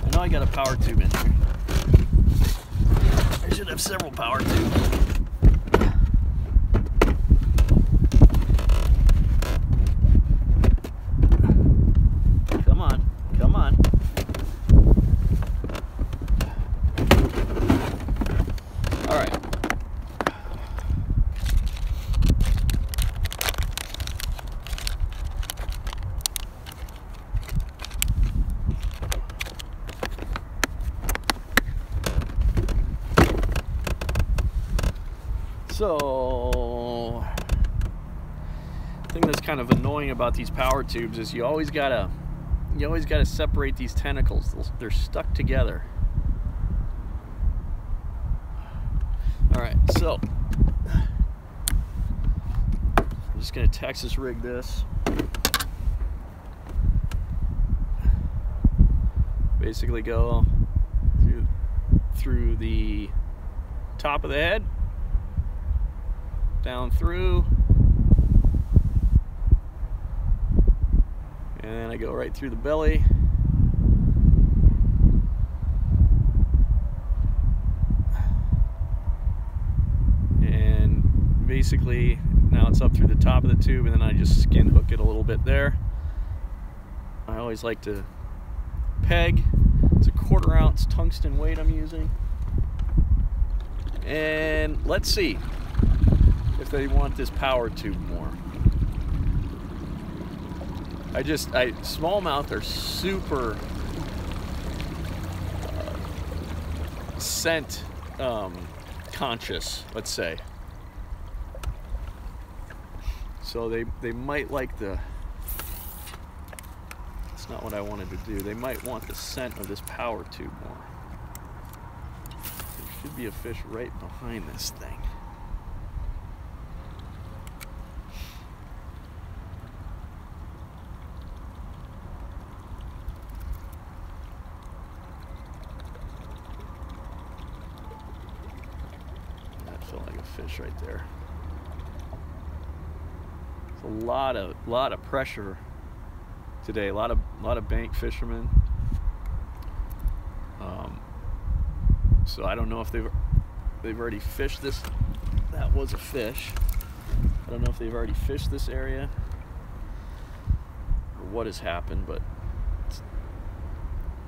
I know I got a power tube in here. I should have several power tubes. Come on, come on. All right. So, the thing that's kind of annoying about these power tubes is you always gotta separate these tentacles. They're stuck together. All right, so I'm just gonna Texas rig this. Basically, go through the top of the head, down through, and then I go right through the belly. And basically now it's up through the top of the tube, and then I just skin hook it a little bit there. I always like to peg. It's a 1/4 ounce tungsten weight I'm using. And let's see if they want this power tube more. Smallmouth are super scent conscious, let's say. So they might like the, that's not what I wanted to do. They might want the scent of this power tube more. There should be a fish right behind this thing. Felt like a fish right there. It's a lot of pressure today. A lot of bank fishermen. So I don't know if they've already fished this. That was a fish. I don't know if they've already fished this area or what has happened, but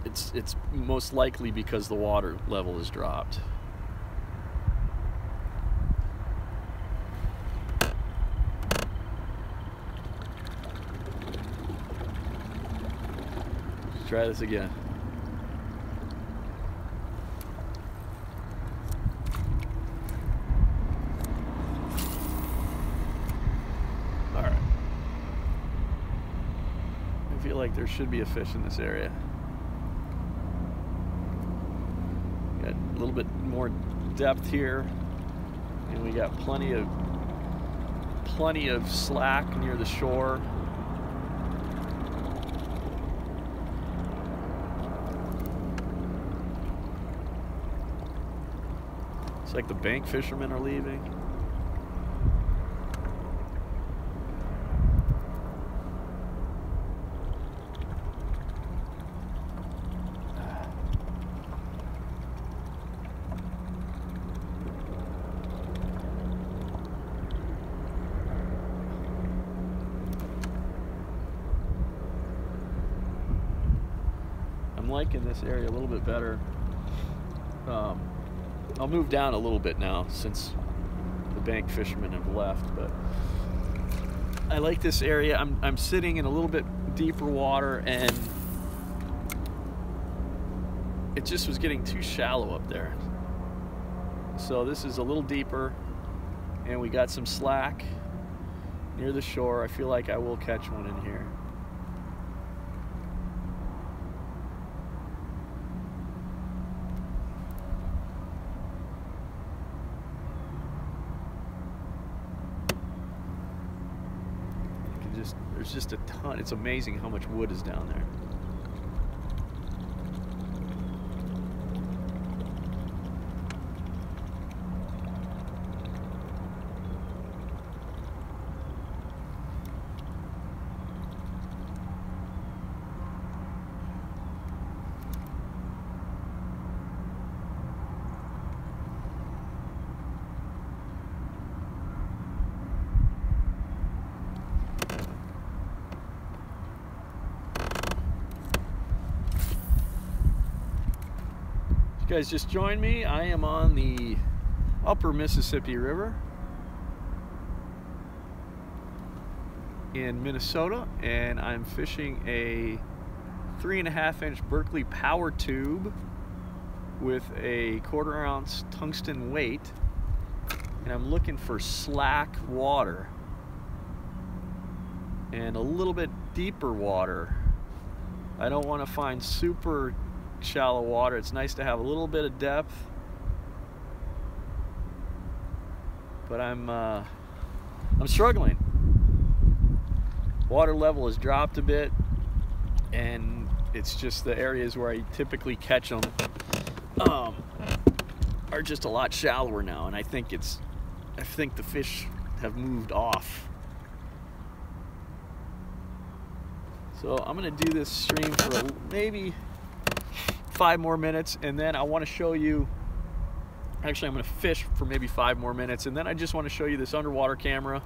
it's most likely because the water level has dropped. Try this again. All right. I feel like there should be a fish in this area. Got a little bit more depth here, and we got plenty of slack near the shore. It's like the bank fishermen are leaving. I'm liking this area a little bit better. I'll move down a little bit now since the bank fishermen have left, but I like this area. I'm sitting in a little bit deeper water, and it just was getting too shallow up there. So this is a little deeper, and we got some slack near the shore. I feel like I will catch one in here. there's just a ton. It's amazing how much wood is down there. You guys just joined me. I am on the upper Mississippi River in Minnesota, and I'm fishing a 3.5-inch Berkeley power tube with a 1/4 ounce tungsten weight, and I'm looking for slack water and a little bit deeper water. I don't want to find super shallow water. It's nice to have a little bit of depth, but I'm struggling. Water level has dropped a bit, and it's just the areas where I typically catch them are just a lot shallower now, and I think the fish have moved off. So I'm gonna do this stream for maybe 5 more minutes, and then I want to show you, actually I'm going to fish for maybe 5 more minutes, and then I just want to show you this underwater camera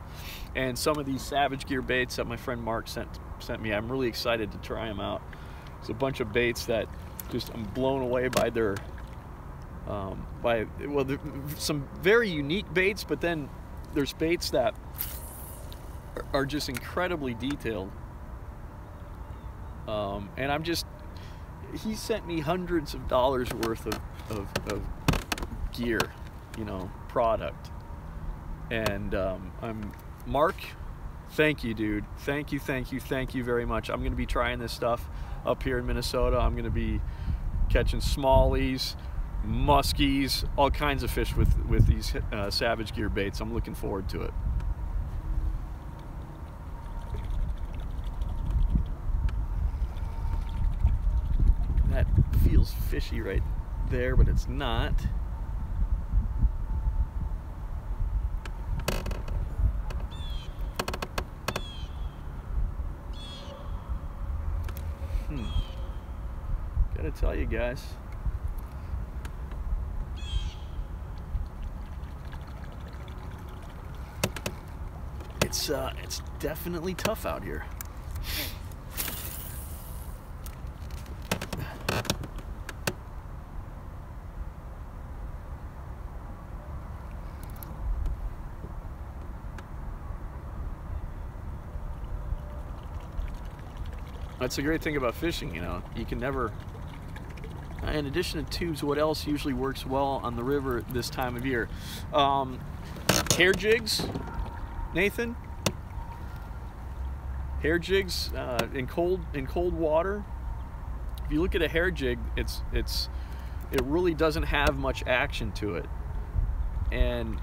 and some of these Savage Gear baits that my friend Mark sent me. I'm really excited to try them out. It's a bunch of baits that just I'm blown away by their some very unique baits, but then there's baits that are just incredibly detailed, and I'm just, he sent me hundreds of dollars worth of gear, you know, product. And I'm Mark, thank you, dude. Thank you very much. I'm going to be trying this stuff up here in Minnesota. I'm going to be catching smallies, muskies, all kinds of fish with these Savage Gear baits. I'm looking forward to it. That feels fishy right there, but it's not. Gotta tell you guys, it's definitely tough out here. That's the great thing about fishing, you know. You can never, in addition to tubes, what else usually works well on the river this time of year? Hair jigs, Nathan. Hair jigs in cold water. If you look at a hair jig, it really doesn't have much action to it. And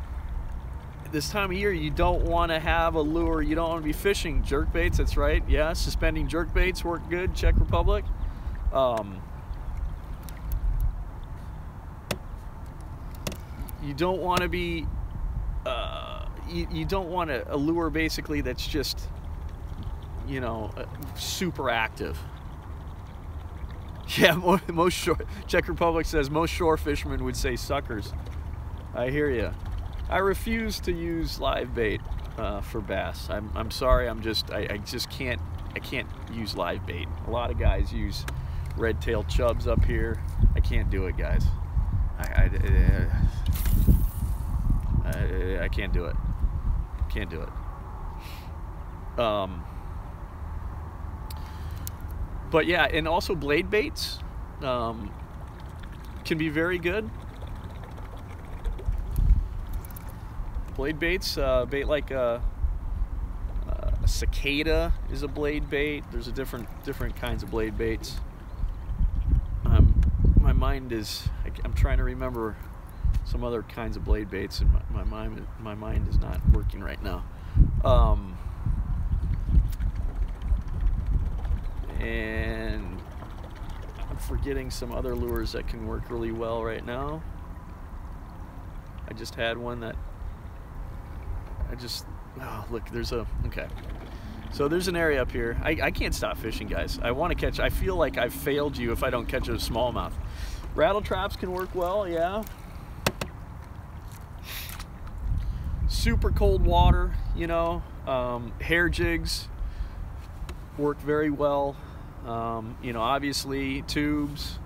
this time of year, you don't want to have a lure. You don't want to be fishing jerk baits. That's right. Yeah, suspending jerk baits work good. Czech Republic. You don't want to be. You don't want a lure basically that's just, you know, super active. Yeah, most shore. Czech Republic says most shore fishermen would say suckers. I hear you. I refuse to use live bait for bass. I'm sorry. I just can't. I can't use live bait. A lot of guys use red-tailed chubs up here. I can't do it, guys. I can't do it. Can't do it. But yeah, and also blade baits can be very good. Blade baits, bait like a cicada is a blade bait. There's a different kinds of blade baits. My mind is, I'm trying to remember some other kinds of blade baits, and my mind is not working right now. And I'm forgetting some other lures that can work really well right now. I just had one that oh, look, there's a, okay. So there's an area up here. I can't stop fishing, guys. I want to catch, I feel like I've failed you if I don't catch a smallmouth. Rattle traps can work well, yeah. Super cold water, you know, hair jigs work very well. You know, obviously tubes.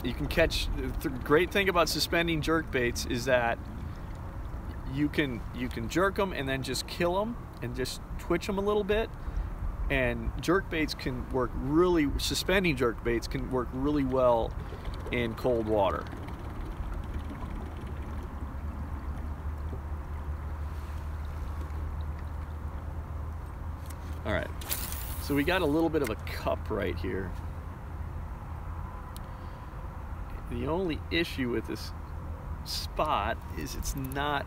You can catch, the great thing about suspending jerk baits is that you can jerk them and then just kill them and just twitch them a little bit. And jerk baits can work really, suspending jerk baits can work really well in cold water. All right, so we got a little bit of a cup right here. The only issue with this spot is it's not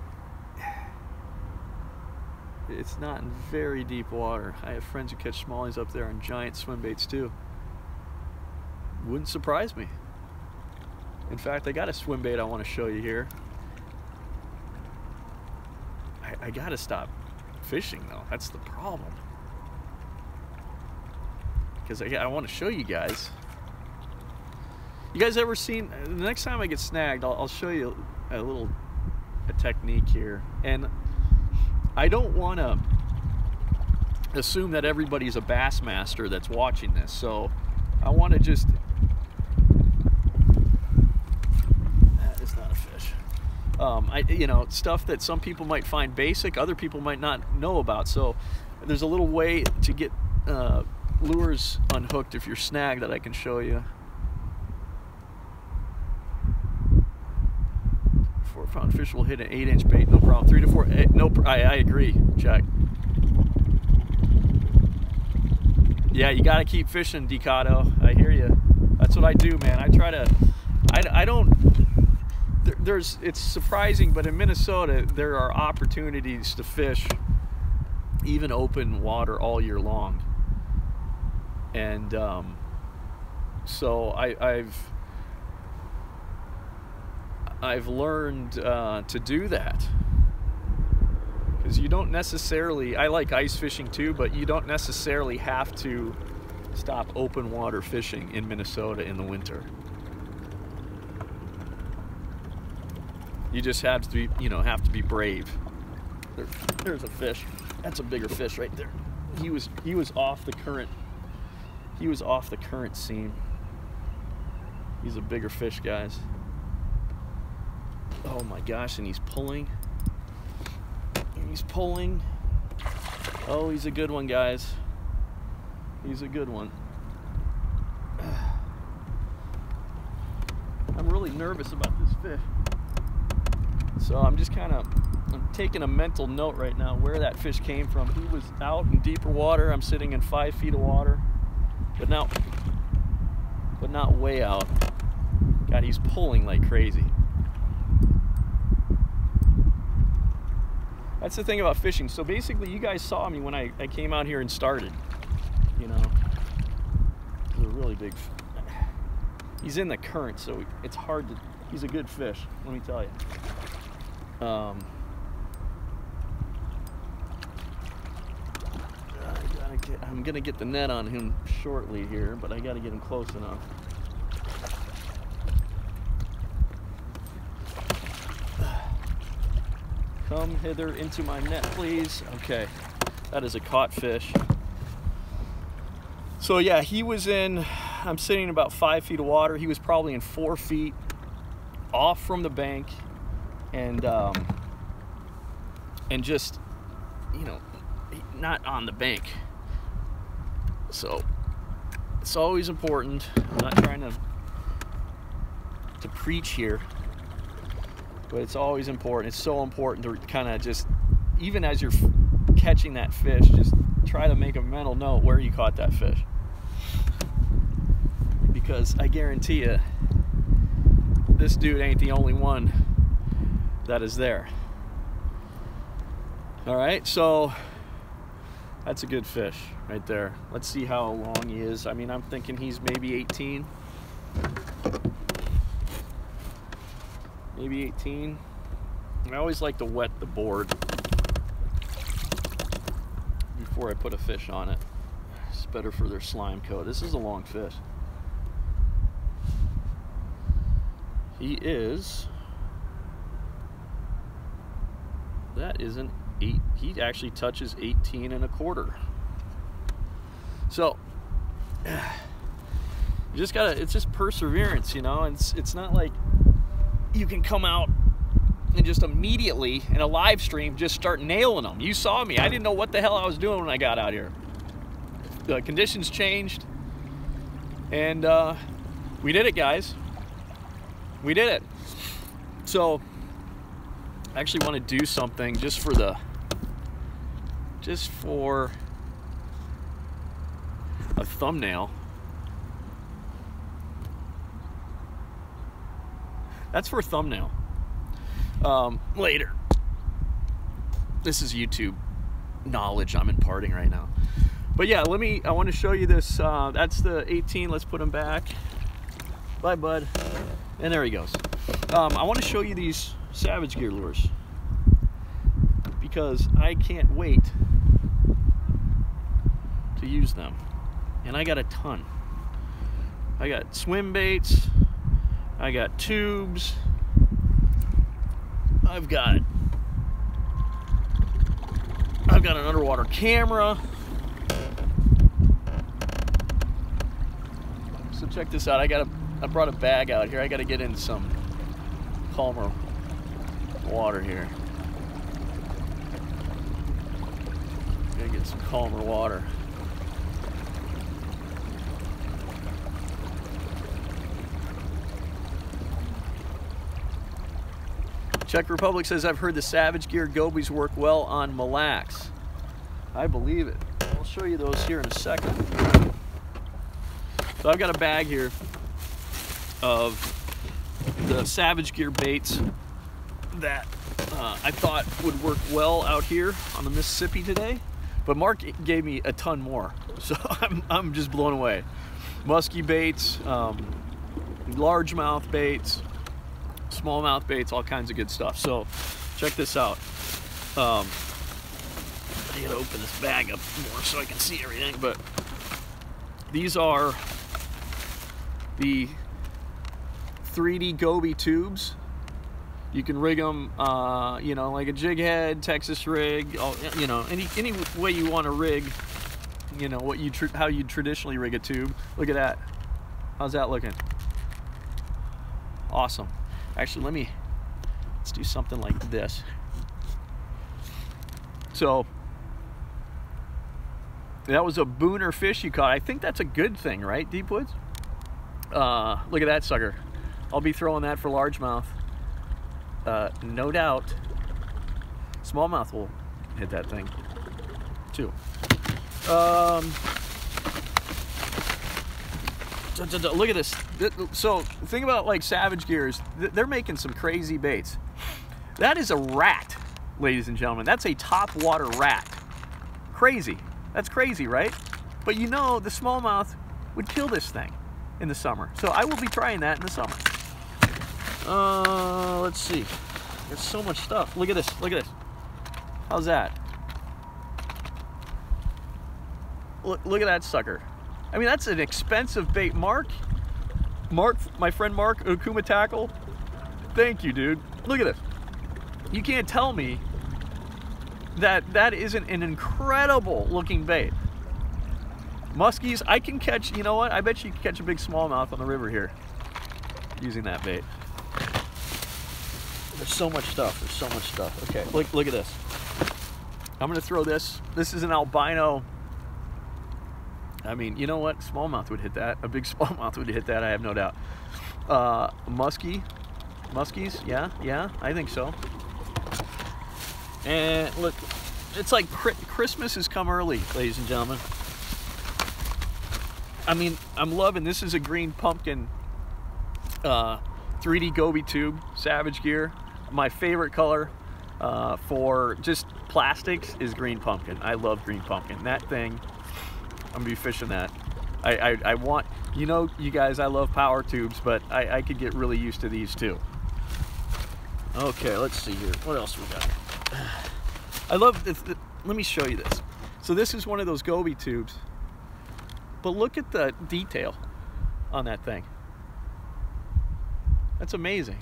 in very deep water. I have friends who catch smallies up there on giant swim baits too. Wouldn't surprise me. In fact, I got a swim bait I want to show you here. I gotta stop fishing though, that's the problem. Because I want to show you guys. You guys ever seen, the next time I get snagged, I'll show you a technique here. And I don't want to assume that everybody's a bass master that's watching this. So I want to just, that is not a fish. You know, stuff that some people might find basic, other people might not know about. So there's a little way to get lures unhooked if you're snagged that I can show you. 4-pound fish will hit an 8-inch bait, no problem. 3 to 4, no, I agree, Jack. Yeah, you gotta keep fishing, Decado. I hear you. That's what I do, man. I try to, I don't, it's surprising, but in Minnesota, there are opportunities to fish even open water all year long. And so I've learned to do that, because you don't necessarily, I like ice fishing too, but you don't necessarily have to stop open water fishing in Minnesota in the winter. You just have to be, you know, have to be brave. There's a fish. That's a bigger fish right there. He was off the current. He was off the current seam. He's a bigger fish, guys. Oh my gosh, and he's pulling. He's pulling. Oh, he's a good one, guys. He's a good one. I'm really nervous about this fish. So I'm just I'm taking a mental note right now where that fish came from. He was out in deeper water. I'm sitting in 5 feet of water. But not way out. God, he's pulling like crazy. That's the thing about fishing. So basically, you guys saw me when I came out here and started. You know, he's a really big. He's in the current, so it's hard to. He's a good fish, let me tell you. I'm gonna get the net on him shortly here, but I gotta get him close enough. Come hither into my net, please. Okay, that is a caught fish. So yeah, he was in, I'm sitting in about 5 feet of water. He was probably in 4 feet off from the bank, and just, you know, not on the bank. So it's always important. I'm not trying to preach here, but it's always important. It's so important to kind of just, even as you're catching that fish, just try to make a mental note where you caught that fish, because I guarantee you this dude ain't the only one that is there. All right, so That's a good fish right there. Let's see how long he is. I mean, I'm thinking he's maybe 18. Maybe 18. I always like to wet the board before I put a fish on it. It's better for their slime coat. This is a long fish. He is, that is an 8. He actually touches 18 1/4. So you just gotta, it's just perseverance, you know. It's not like you can come out and just immediately in a live stream just start nailing them. You saw me. I didn't know what the hell I was doing when I got out here. The conditions changed, and we did it, guys. We did it. So I actually want to do something just for a thumbnail. That's for a thumbnail. Later. This is YouTube knowledge I'm imparting right now. But yeah, I want to show you this. That's the 18. Let's put him back. Bye, bud. And there he goes. I want to show you these Savage Gear lures because I can't wait to use them. And I got a ton. I got swim baits. I got tubes. I've got an underwater camera. So check this out. I brought a bag out here. I got to get in some calmer water here. Gotta get some calmer water. Czech Republic says, I've heard the Savage Gear gobies work well on Mille Lacs. I believe it. I'll show you those here in a second. So I've got a bag here of the Savage Gear baits that I thought would work well out here on the Mississippi today. But Mark gave me a ton more. So I'm just blown away. Musky baits, largemouth baits, smallmouth baits, all kinds of good stuff. So check this out. I gotta open this bag up more so I can see everything, but these are the 3D goby tubes. You can rig them, you know, like a jig head, Texas rig, you know, any way you want to rig, you know, how you traditionally rig a tube. Look at that. How's that looking? Awesome. Actually, let's do something like this. So that was a booner fish you caught. I think that's a good thing, right, Deep Woods? Look at that sucker. I'll be throwing that for largemouth. No doubt. Smallmouth will hit that thing too. Look at this. So think about like Savage Gears. They're making some crazy baits. That is a rat, ladies and gentlemen. That's a top water rat. Crazy. That's crazy, right? But you know the smallmouth would kill this thing in the summer. So I will be trying that in the summer. Let's see. There's so much stuff. Look at this. Look at this. How's that? Look at that sucker. I mean, that's an expensive bait. Mark, my friend Mark, Okuma Tackle. Thank you, dude. Look at this. You can't tell me that isn't an incredible looking bait. Muskies, I can catch, you know what? I bet you can catch a big smallmouth on the river here using that bait. There's so much stuff. There's so much stuff. Okay, look at this. I'm gonna throw this. This is an albino. I mean, you know what? Smallmouth would hit that. A big smallmouth would hit that, I have no doubt. Muskies, yeah, I think so. And look, it's like Christmas has come early, ladies and gentlemen. I mean, I'm loving, this is a green pumpkin 3D goby tube, Savage Gear. My favorite color. for just plastics is green pumpkin. I love green pumpkin. That thing, I'm gonna be fishing that. I want, you know, you guys, I love power tubes, but I could get really used to these too. Okay, let's see here. What else we got? I love this. Let me show you this. So this is one of those goby tubes, but look at the detail on that thing. That's amazing,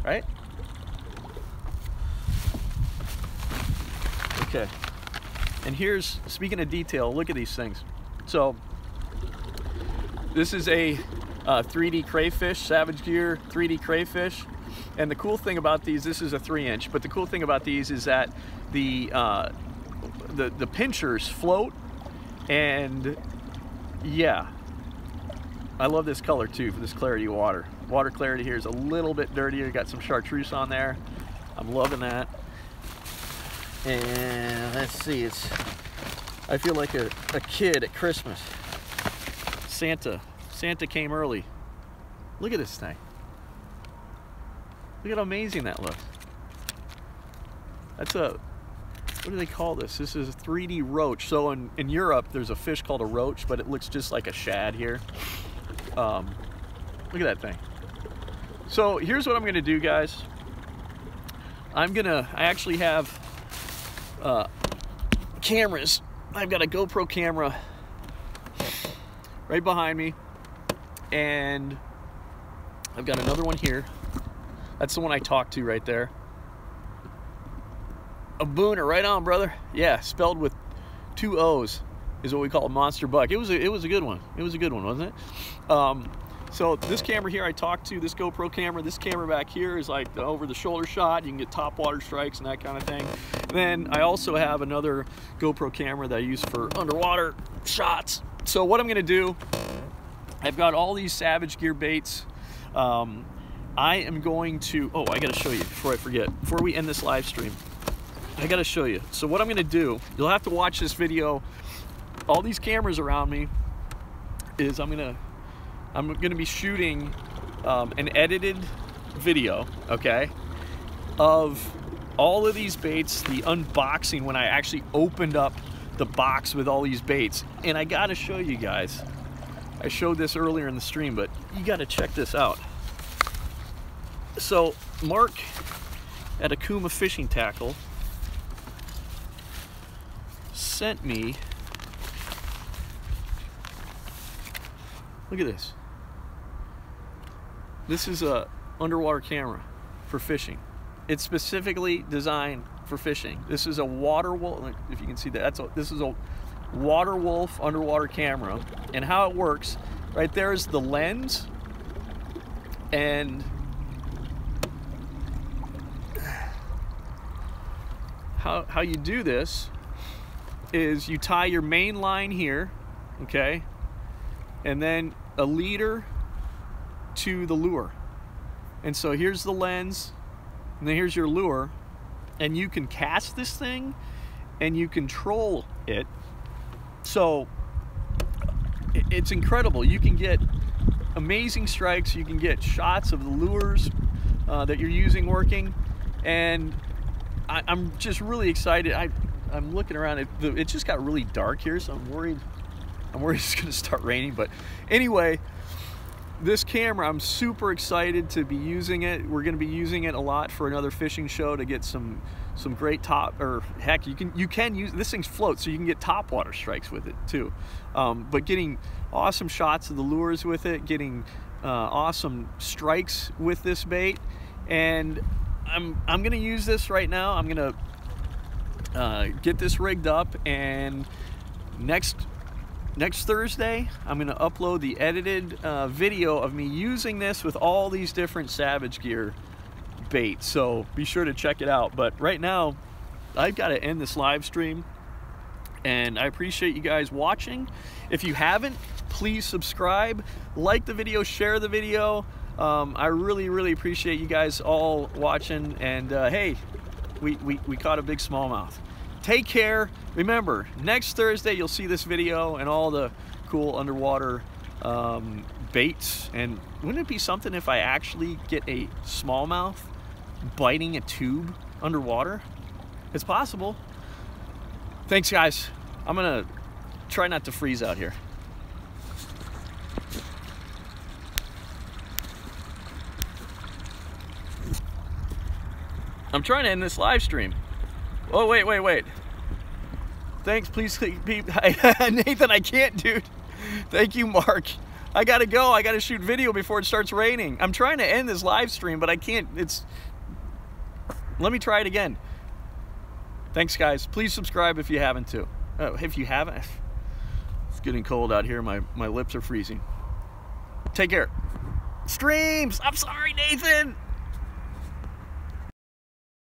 right? Okay, and here's, speaking of detail, look at these things. So this is a 3D crayfish, Savage Gear 3D crayfish. And the cool thing about these, this is a 3-inch, but the cool thing about these is that the pinchers float, and yeah, I love this color too for this clarity water. Water clarity here is a little bit dirtier. Got some chartreuse on there. I'm loving that. And let's see, I feel like a kid at Christmas. Santa came early. Look at this thing. Look at how amazing that looks. That's a, what do they call this? This is a 3D roach. So in Europe, there's a fish called a roach, but it looks just like a shad here. Look at that thing. So here's what I'm gonna do, guys. I actually have cameras. I've got a GoPro camera right behind me, and I've got another one here. That's the one I talked to right there. A booner, right on, brother. Yeah, spelled with 2 O's is what we call a monster buck. It was a good one. It was a good one, wasn't it? So this camera here I talked to, this GoPro camera, this camera back here is like the over-the-shoulder shot. You can get top water strikes and that kind of thing. Then I also have another GoPro camera that I use for underwater shots. So what I'm gonna do, I've got all these Savage Gear baits. I am going to, oh, I gotta show you before I forget, before we end this live stream, I gotta show you. So what I'm gonna do, you'll have to watch this video. All these cameras around me is I'm gonna be shooting an edited video, okay, of all of these baits, the unboxing when I actually opened up the box with all these baits. And I gotta show you guys, I showed this earlier in the stream, but you gotta check this out. So Mark at Okuma Fishing Tackle sent me, look at this. This is a underwater camera for fishing. It's specifically designed for fishing. This is a water wolf, if you can see that, this is a water wolf underwater camera. And how it works, right there is the lens, and how you do this is you tie your main line here, okay, and then a leader to the lure. And so here's the lens, and then here's your lure, and you can cast this thing and you control it. So it's incredible. You can get amazing strikes, you can get shots of the lures that you're using working, and I'm just really excited. I'm looking around, it just got really dark here, so I'm worried it's gonna start raining. But anyway, this camera, I'm super excited to be using it. We're gonna be using it a lot for another fishing show to get some great top, or heck, you can use, this thing floats, so you can get top water strikes with it too. But getting awesome shots of the lures with it, getting awesome strikes with this bait. And I'm gonna use this right now. I'm gonna get this rigged up, and next Thursday I'm gonna upload the edited video of me using this with all these different Savage Gear baits. So be sure to check it out. But right now I've got to end this live stream, and I appreciate you guys watching. If you haven't, please subscribe, like the video, share the video. I really appreciate you guys all watching. And hey, we caught a big smallmouth. Take care. Remember, next Thursday you'll see this video and all the cool underwater baits. And wouldn't it be something if I actually get a smallmouth biting a tube underwater. It's possible. Thanks, guys. I'm gonna try not to freeze out here. I'm trying to end this live stream. Oh, wait. Thanks, please, Nathan, I can't, dude. Thank you, Mark. I gotta go. I gotta shoot video before it starts raining. I'm trying to end this live stream, but I can't. Let me try it again. Thanks, guys. Please subscribe if you haven't too. If you haven't, it's getting cold out here. My lips are freezing. Take care. Streams. I'm sorry, Nathan.